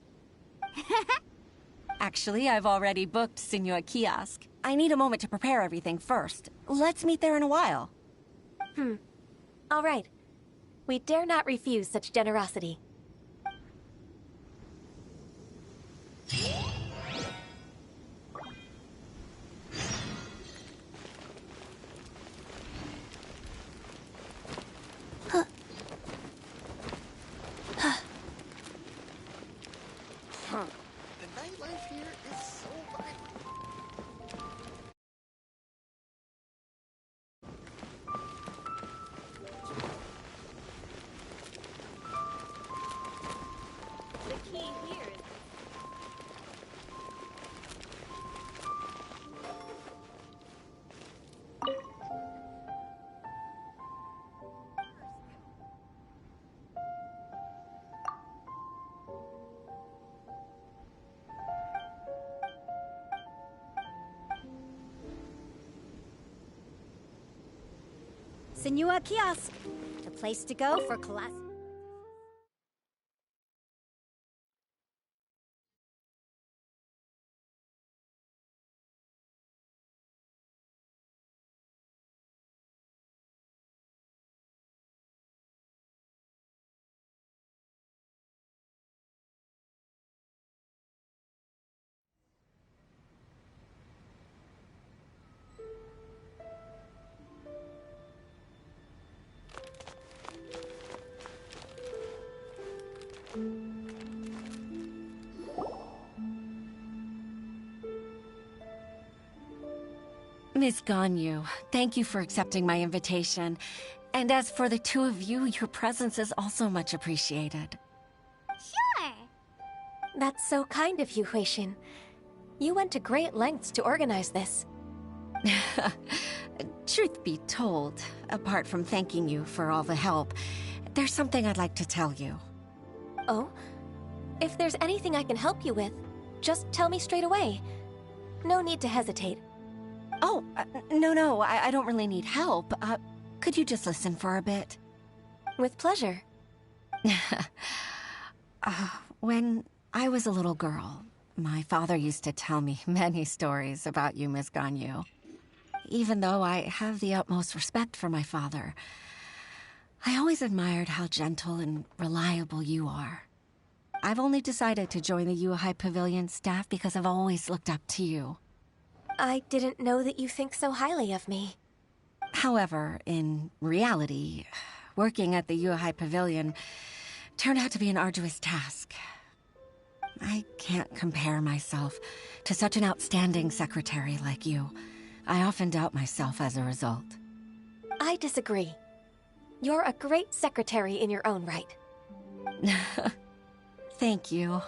Actually, I've already booked Senor Kiosk. I need a moment to prepare everything first. Let's meet there in a while. All right. We dare not refuse such generosity. The nightlife here is so vibrant. Senua Kiosk, the place to go for class. Miss Ganyu, thank you for accepting my invitation. And as for the two of you, your presence is also much appreciated. Sure. That's so kind of you, Huixin. You went to great lengths to organize this. Truth be told, apart from thanking you for all the help, there's something I'd like to tell you. Oh? If there's anything I can help you with, just tell me straight away. No need to hesitate. Oh, no, I don't really need help. Could you just listen for a bit? With pleasure. When I was a little girl, my father used to tell me many stories about you, Miss Ganyu. Even though I have the utmost respect for my father, I always admired how gentle and reliable you are. I've only decided to join the Yuhai Pavilion staff because I've always looked up to you. I didn't know that you think so highly of me. However, in reality, working at the Yuhai Pavilion turned out to be an arduous task. I can't compare myself to such an outstanding secretary like you. I often doubt myself as a result. I disagree. You're a great secretary in your own right. Thank you.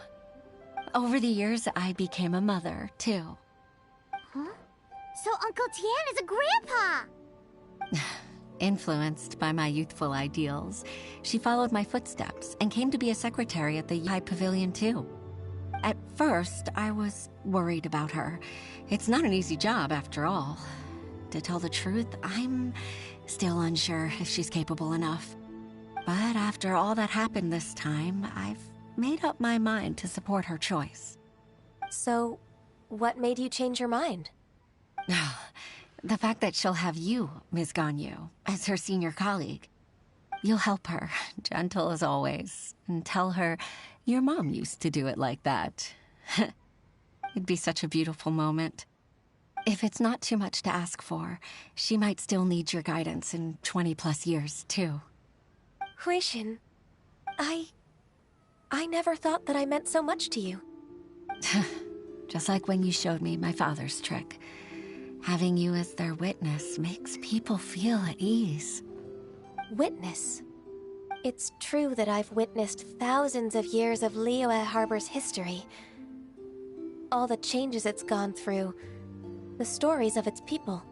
Over the years, I became a mother, too. Huh? So Uncle Tian is a grandpa! Influenced by my youthful ideals, she followed my footsteps and came to be a secretary at the Yuhai Pavilion, too. At first, I was worried about her. It's not an easy job, after all. To tell the truth, I'm still unsure if she's capable enough. But after all that happened this time, I've made up my mind to support her choice. So, what made you change your mind? The fact that she'll have you, Ms. Ganyu, as her senior colleague. You'll help her, gentle as always, and tell her your mom used to do it like that. It'd be such a beautiful moment. If it's not too much to ask for, she might still need your guidance in 20+ years, too. Huixin, I never thought that I meant so much to you. Just like when you showed me my father's trick. Having you as their witness makes people feel at ease. Witness? It's true that I've witnessed thousands of years of Liyue Harbor's history. All the changes it's gone through, the stories of its people.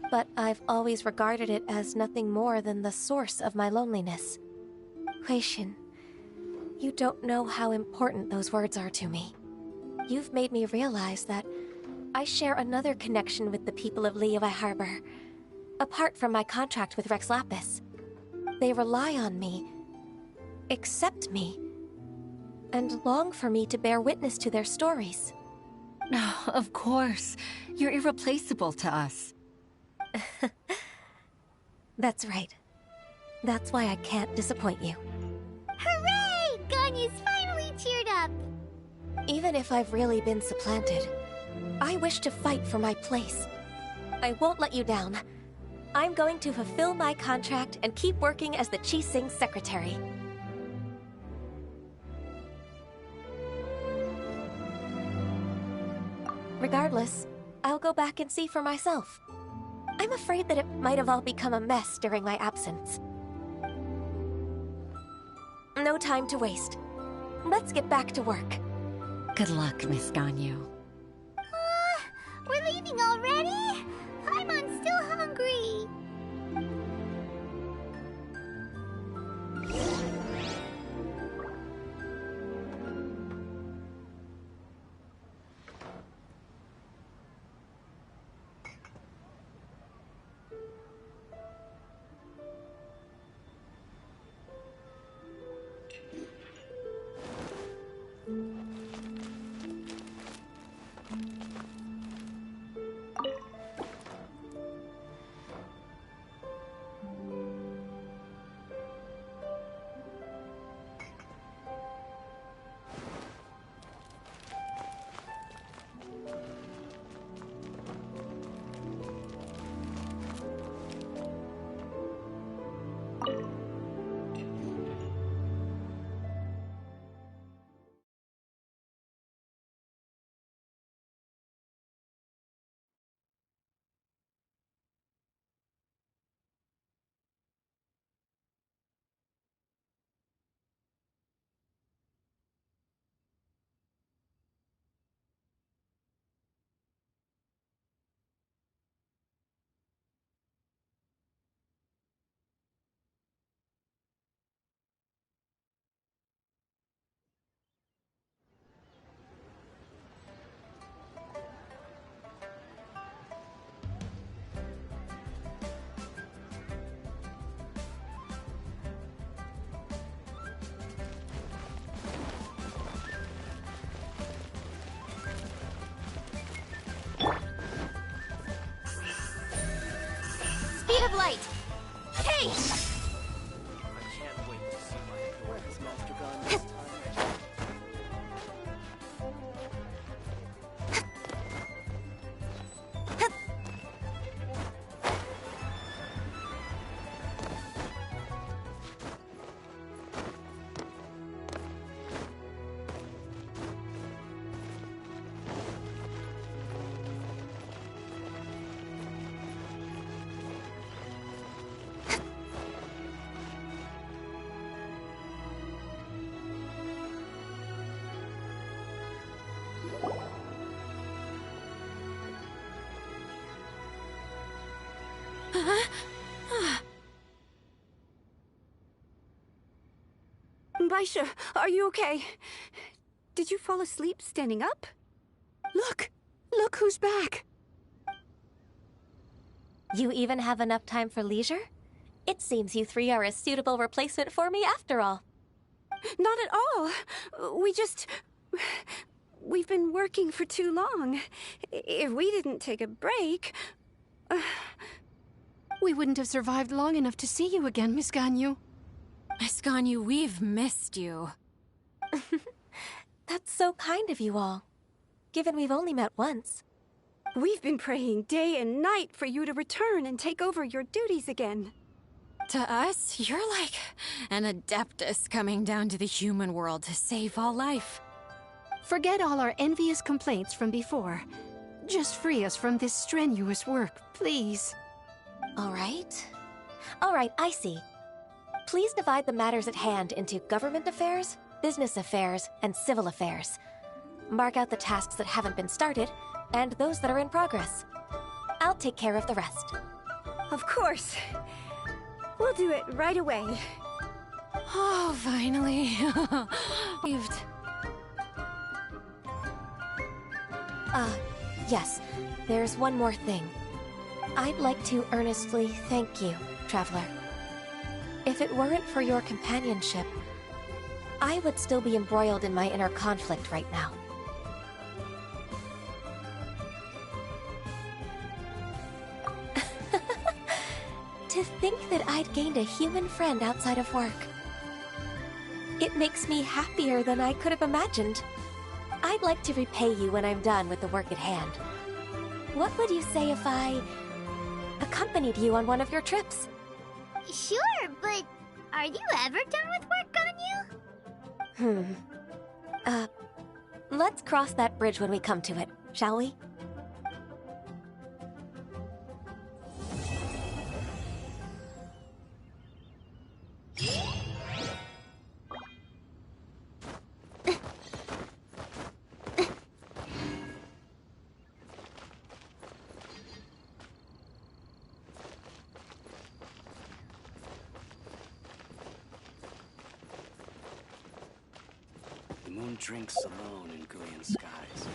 But I've always regarded it as nothing more than the source of my loneliness. Huixin, you don't know how important those words are to me. You've made me realize that I share another connection with the people of Liyue Harbor, apart from my contract with Rex Lapis. They rely on me, accept me, and long for me to bear witness to their stories. Oh, of course. You're irreplaceable to us. That's right. That's why I can't disappoint you. Hooray! Ganyu's finally cheered up! Even if I've really been supplanted, I wish to fight for my place. I won't let you down. I'm going to fulfill my contract and keep working as the Qixing secretary. Regardless, I'll go back and see for myself. I'm afraid that it might have all become a mess during my absence. No time to waste. Let's get back to work. Good luck, Miss Ganyu. We're leaving already? I'm still hungry. of light! Hey! I can't wait to see my Adora's Master Gun this time. Baisha, are you okay? Did you fall asleep standing up? Look! Look who's back! You even have enough time for leisure? It seems you three are a suitable replacement for me after all. Not at all. We've been working for too long. If we didn't take a break... We wouldn't have survived long enough to see you again, Miss Ganyu. Miss Ganyu, we've missed you. That's so kind of you all, given we've only met once. We've been praying day and night for you to return and take over your duties again. To us, you're like an adeptus coming down to the human world to save all life. Forget all our envious complaints from before. Just free us from this strenuous work, please. All right, I see. Please divide the matters at hand into government affairs, business affairs, and civil affairs. Mark out the tasks that haven't been started, and those that are in progress. I'll take care of the rest. Of course. We'll do it right away. Oh, finally. Yes, there's one more thing. I'd like to earnestly thank you, Traveler. If it weren't for your companionship, I would still be embroiled in my inner conflict right now. To think that I'd gained a human friend outside of work. It makes me happier than I could have imagined. I'd like to repay you when I'm done with the work at hand. What would you say if I accompanied you on one of your trips? Sure, but are you ever done with work, Ganyu? Let's cross that bridge when we come to it, shall we? The moon drinks alone in Guyan skies.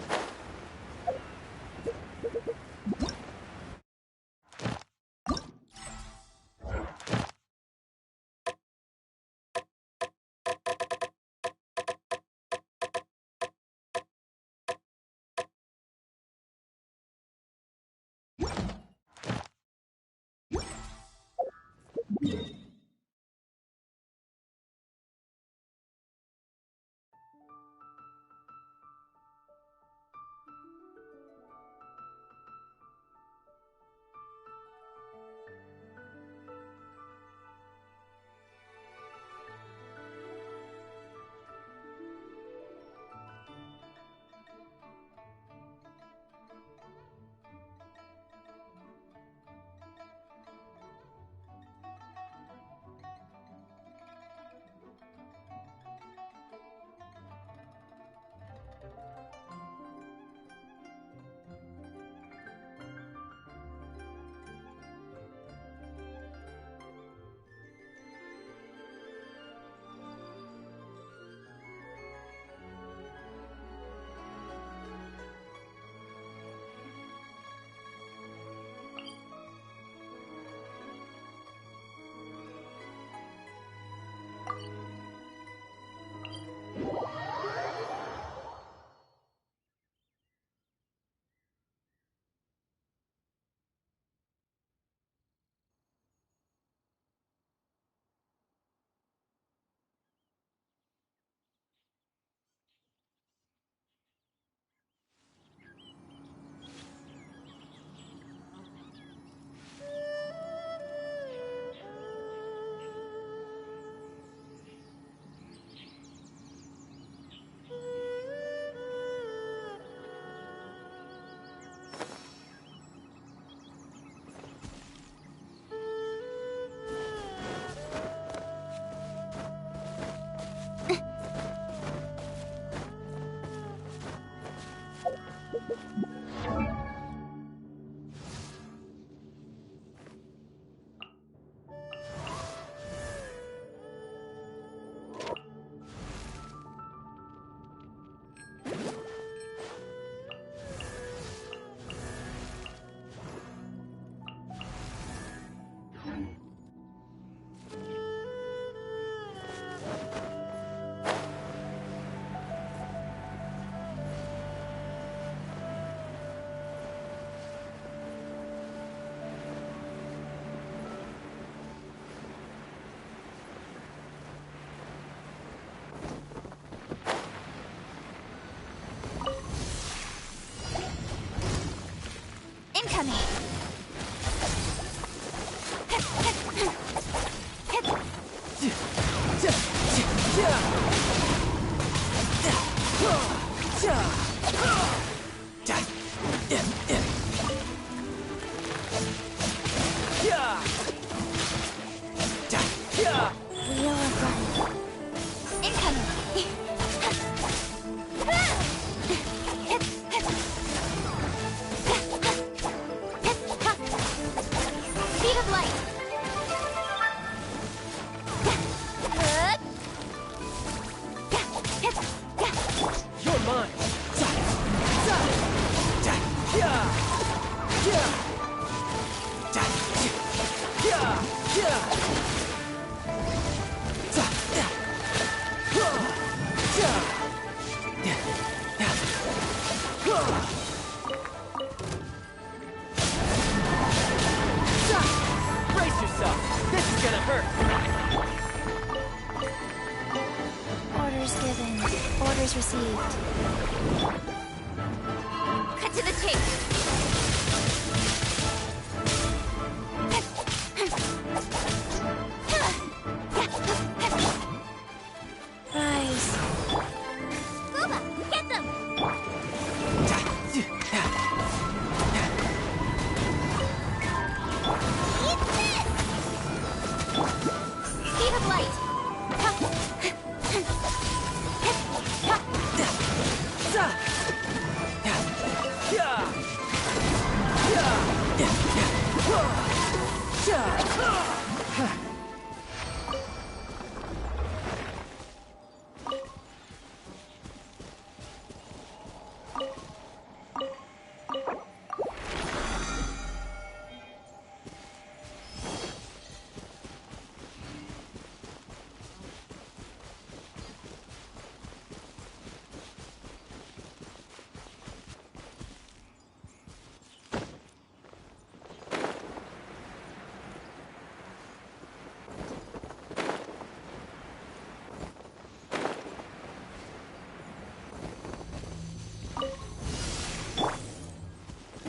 Incoming! Wheel of Life. Incoming! Speed of light! You're mine. Brace yourself. This is gonna hurt. Orders given. Orders received. Cut to the chase! Rise. Booba, get them! Eat this! Speed of light!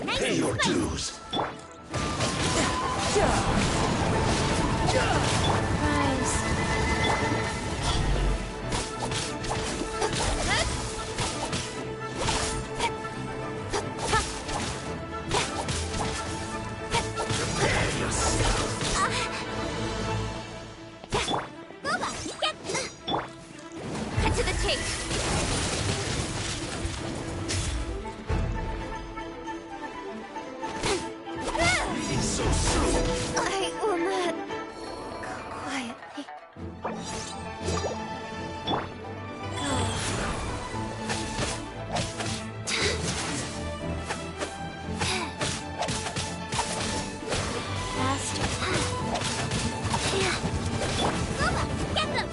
Pay your dues. Rise. Prepare yourself. Booba, get... Cut to the chase! So soon. I will not go quietly. Faster. Booba, get them!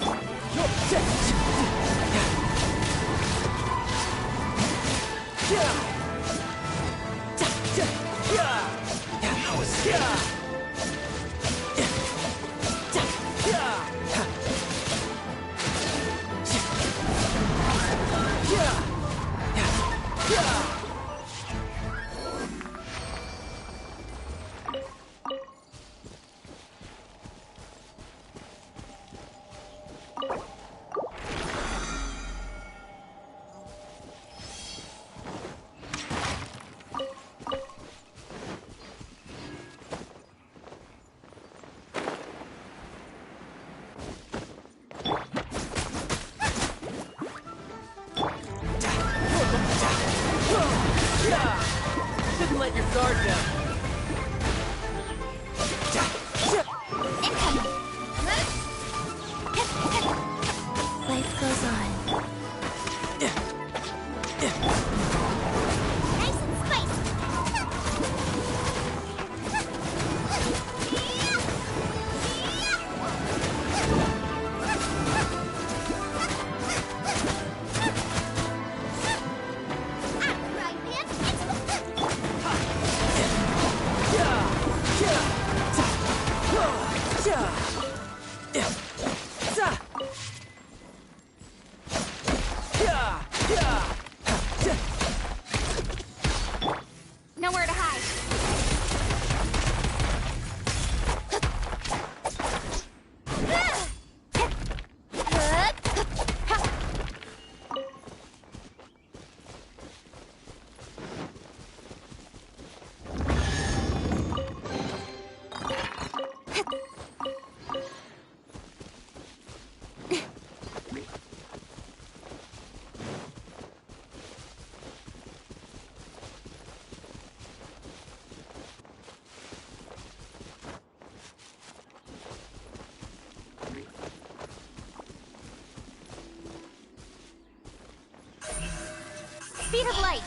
Speed of light!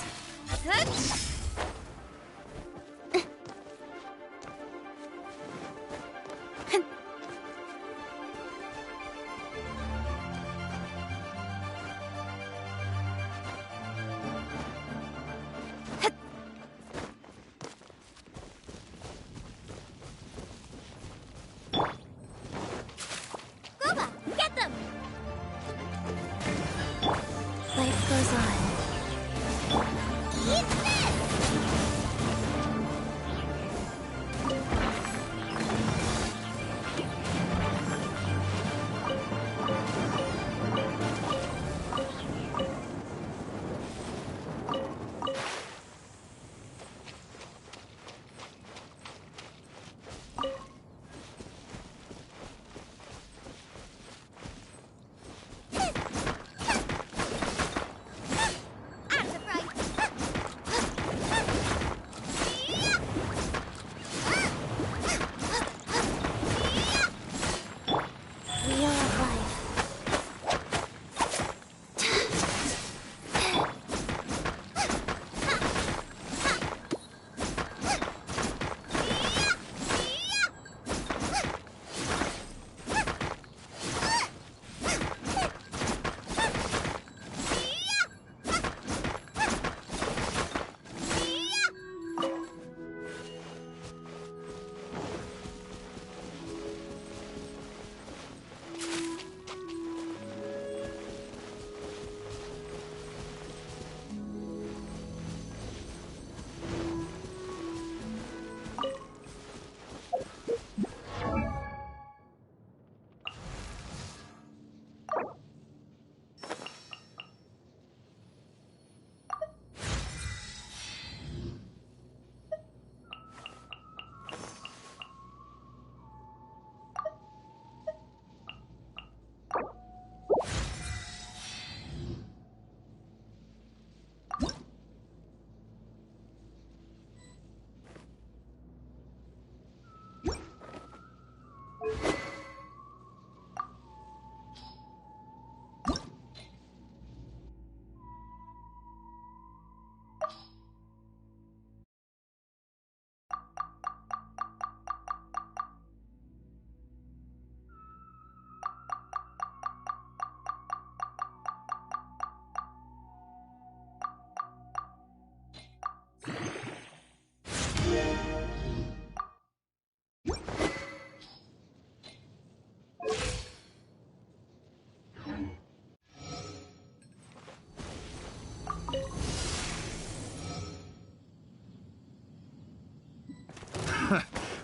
Gooba, get them! Life goes on. Eat this! Out of the fright! Wheel of life.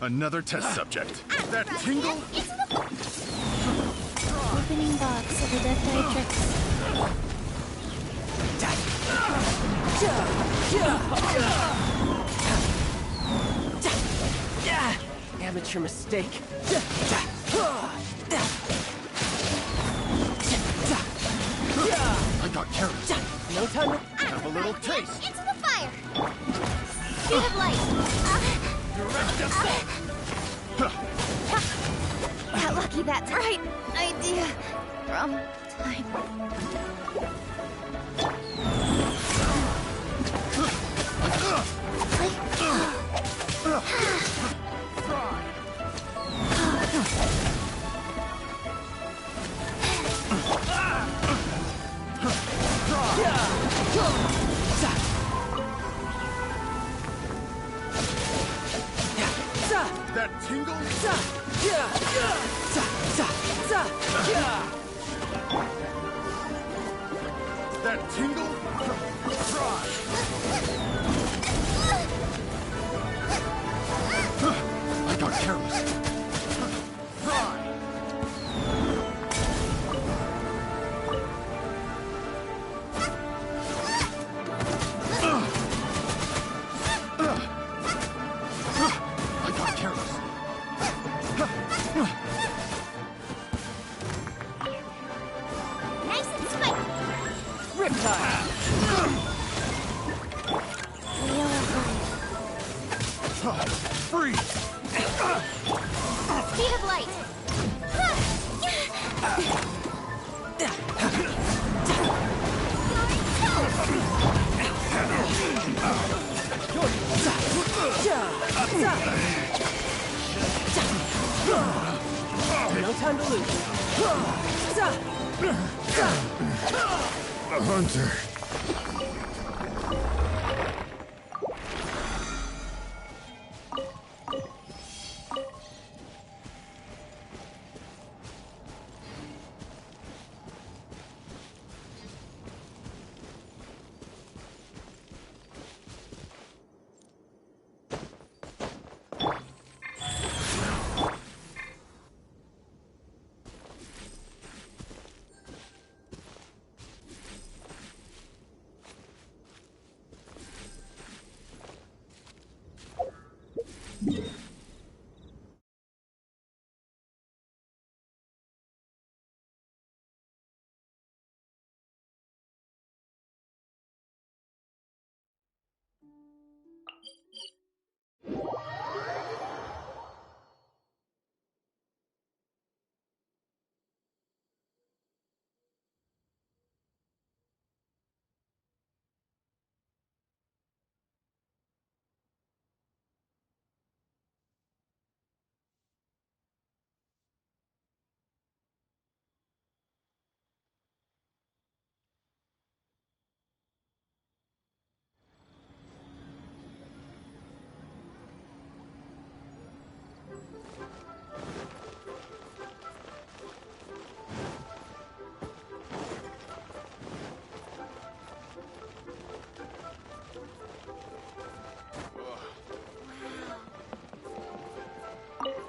Another test subject. That tingle? Opening box of the Death Amateur mistake. I got carrots. No time to Have a little taste. Into the fire! Speed of light! Got lucky that time. Right idea. Wrong time. That tingle? That tingle? Try. I got careless. Try. I got careless. Nice and spiky! Riptide! Wheel of life. Freeze! Speed of light! No time to lose. A hunter.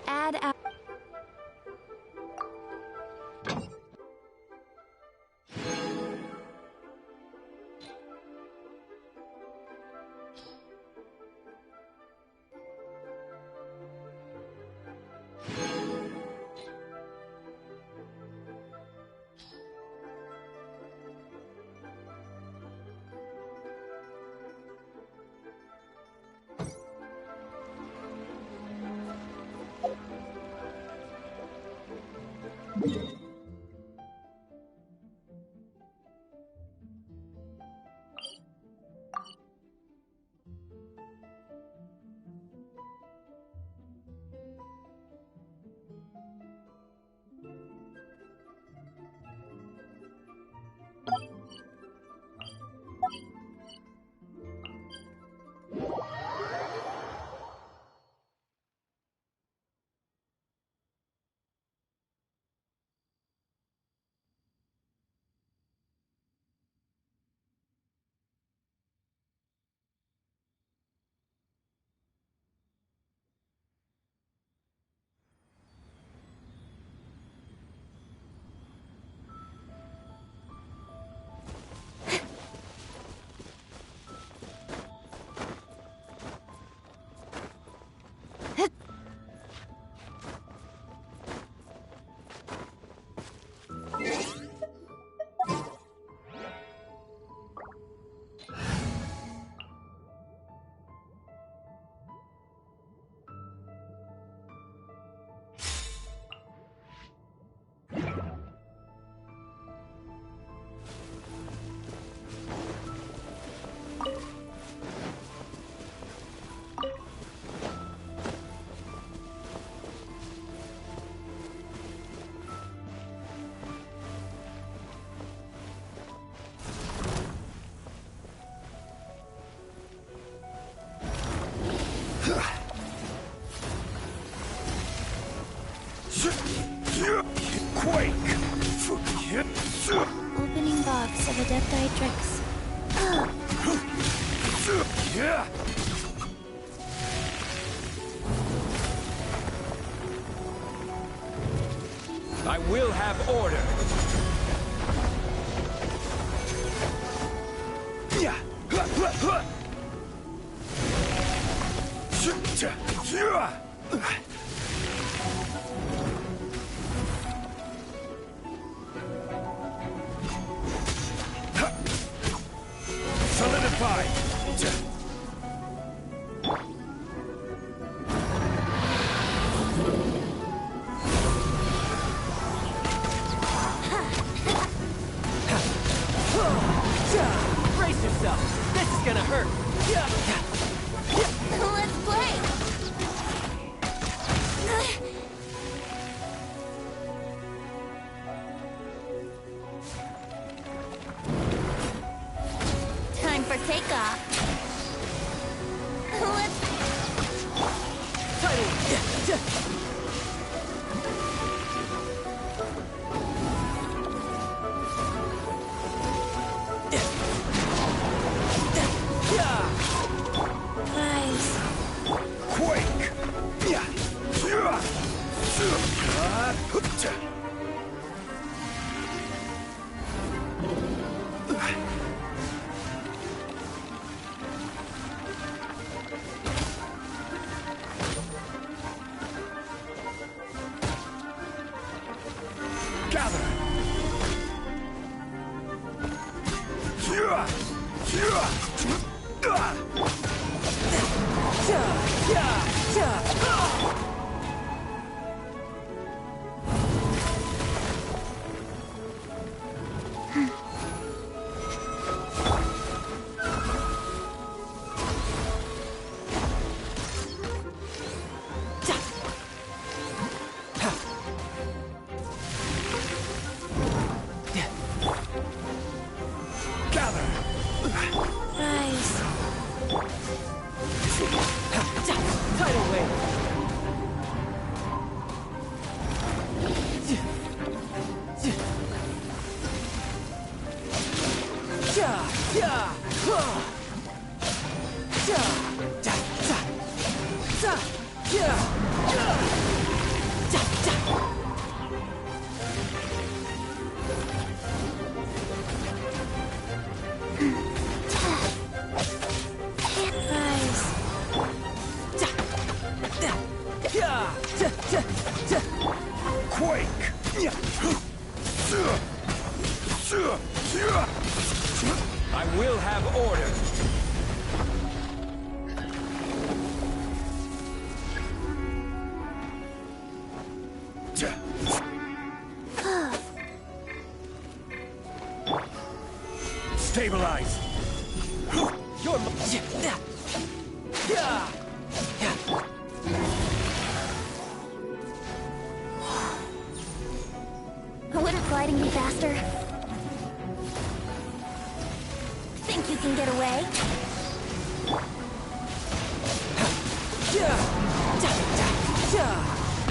Add out. Opening box of Adepti tricks. I will have order. Solidify. Brace yourself. This is gonna I will have order. Stabilize. Your Wouldn't gliding be faster? Think you can get away?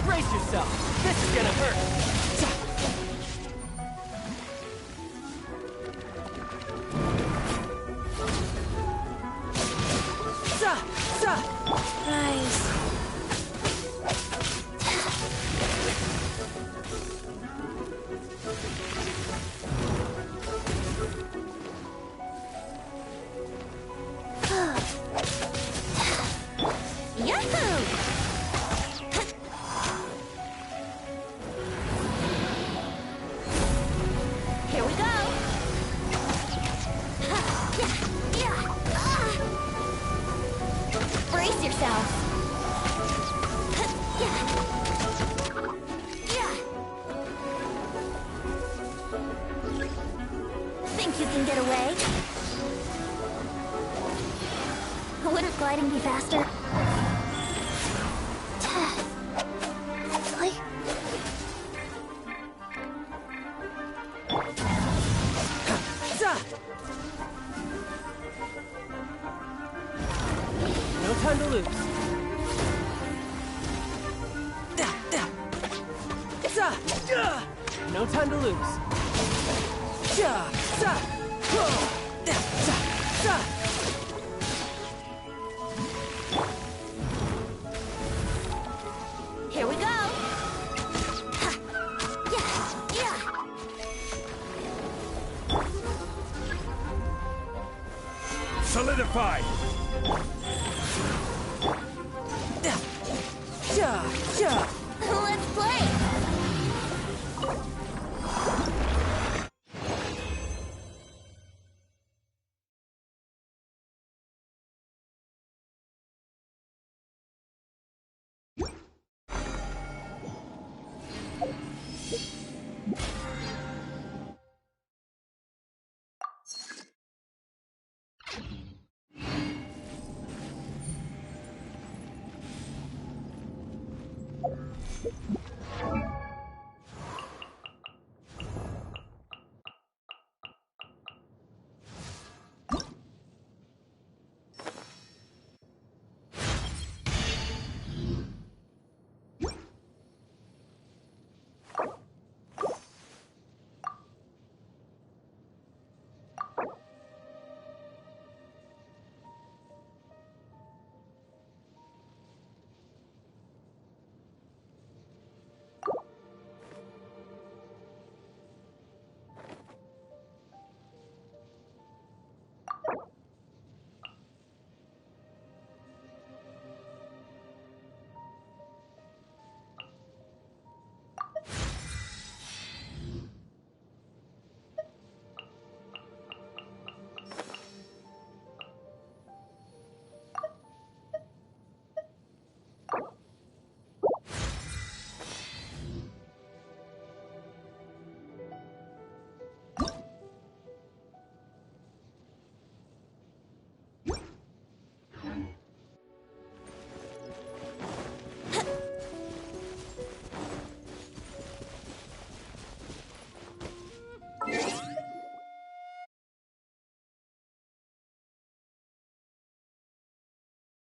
Brace yourself. This is gonna hurt. Nice. Yahoo! Here we go! Brace yourself! Think you can get away? Wouldn't gliding be faster? Really? No time to lose. No time to lose. Here we go! Solidify. Let's play!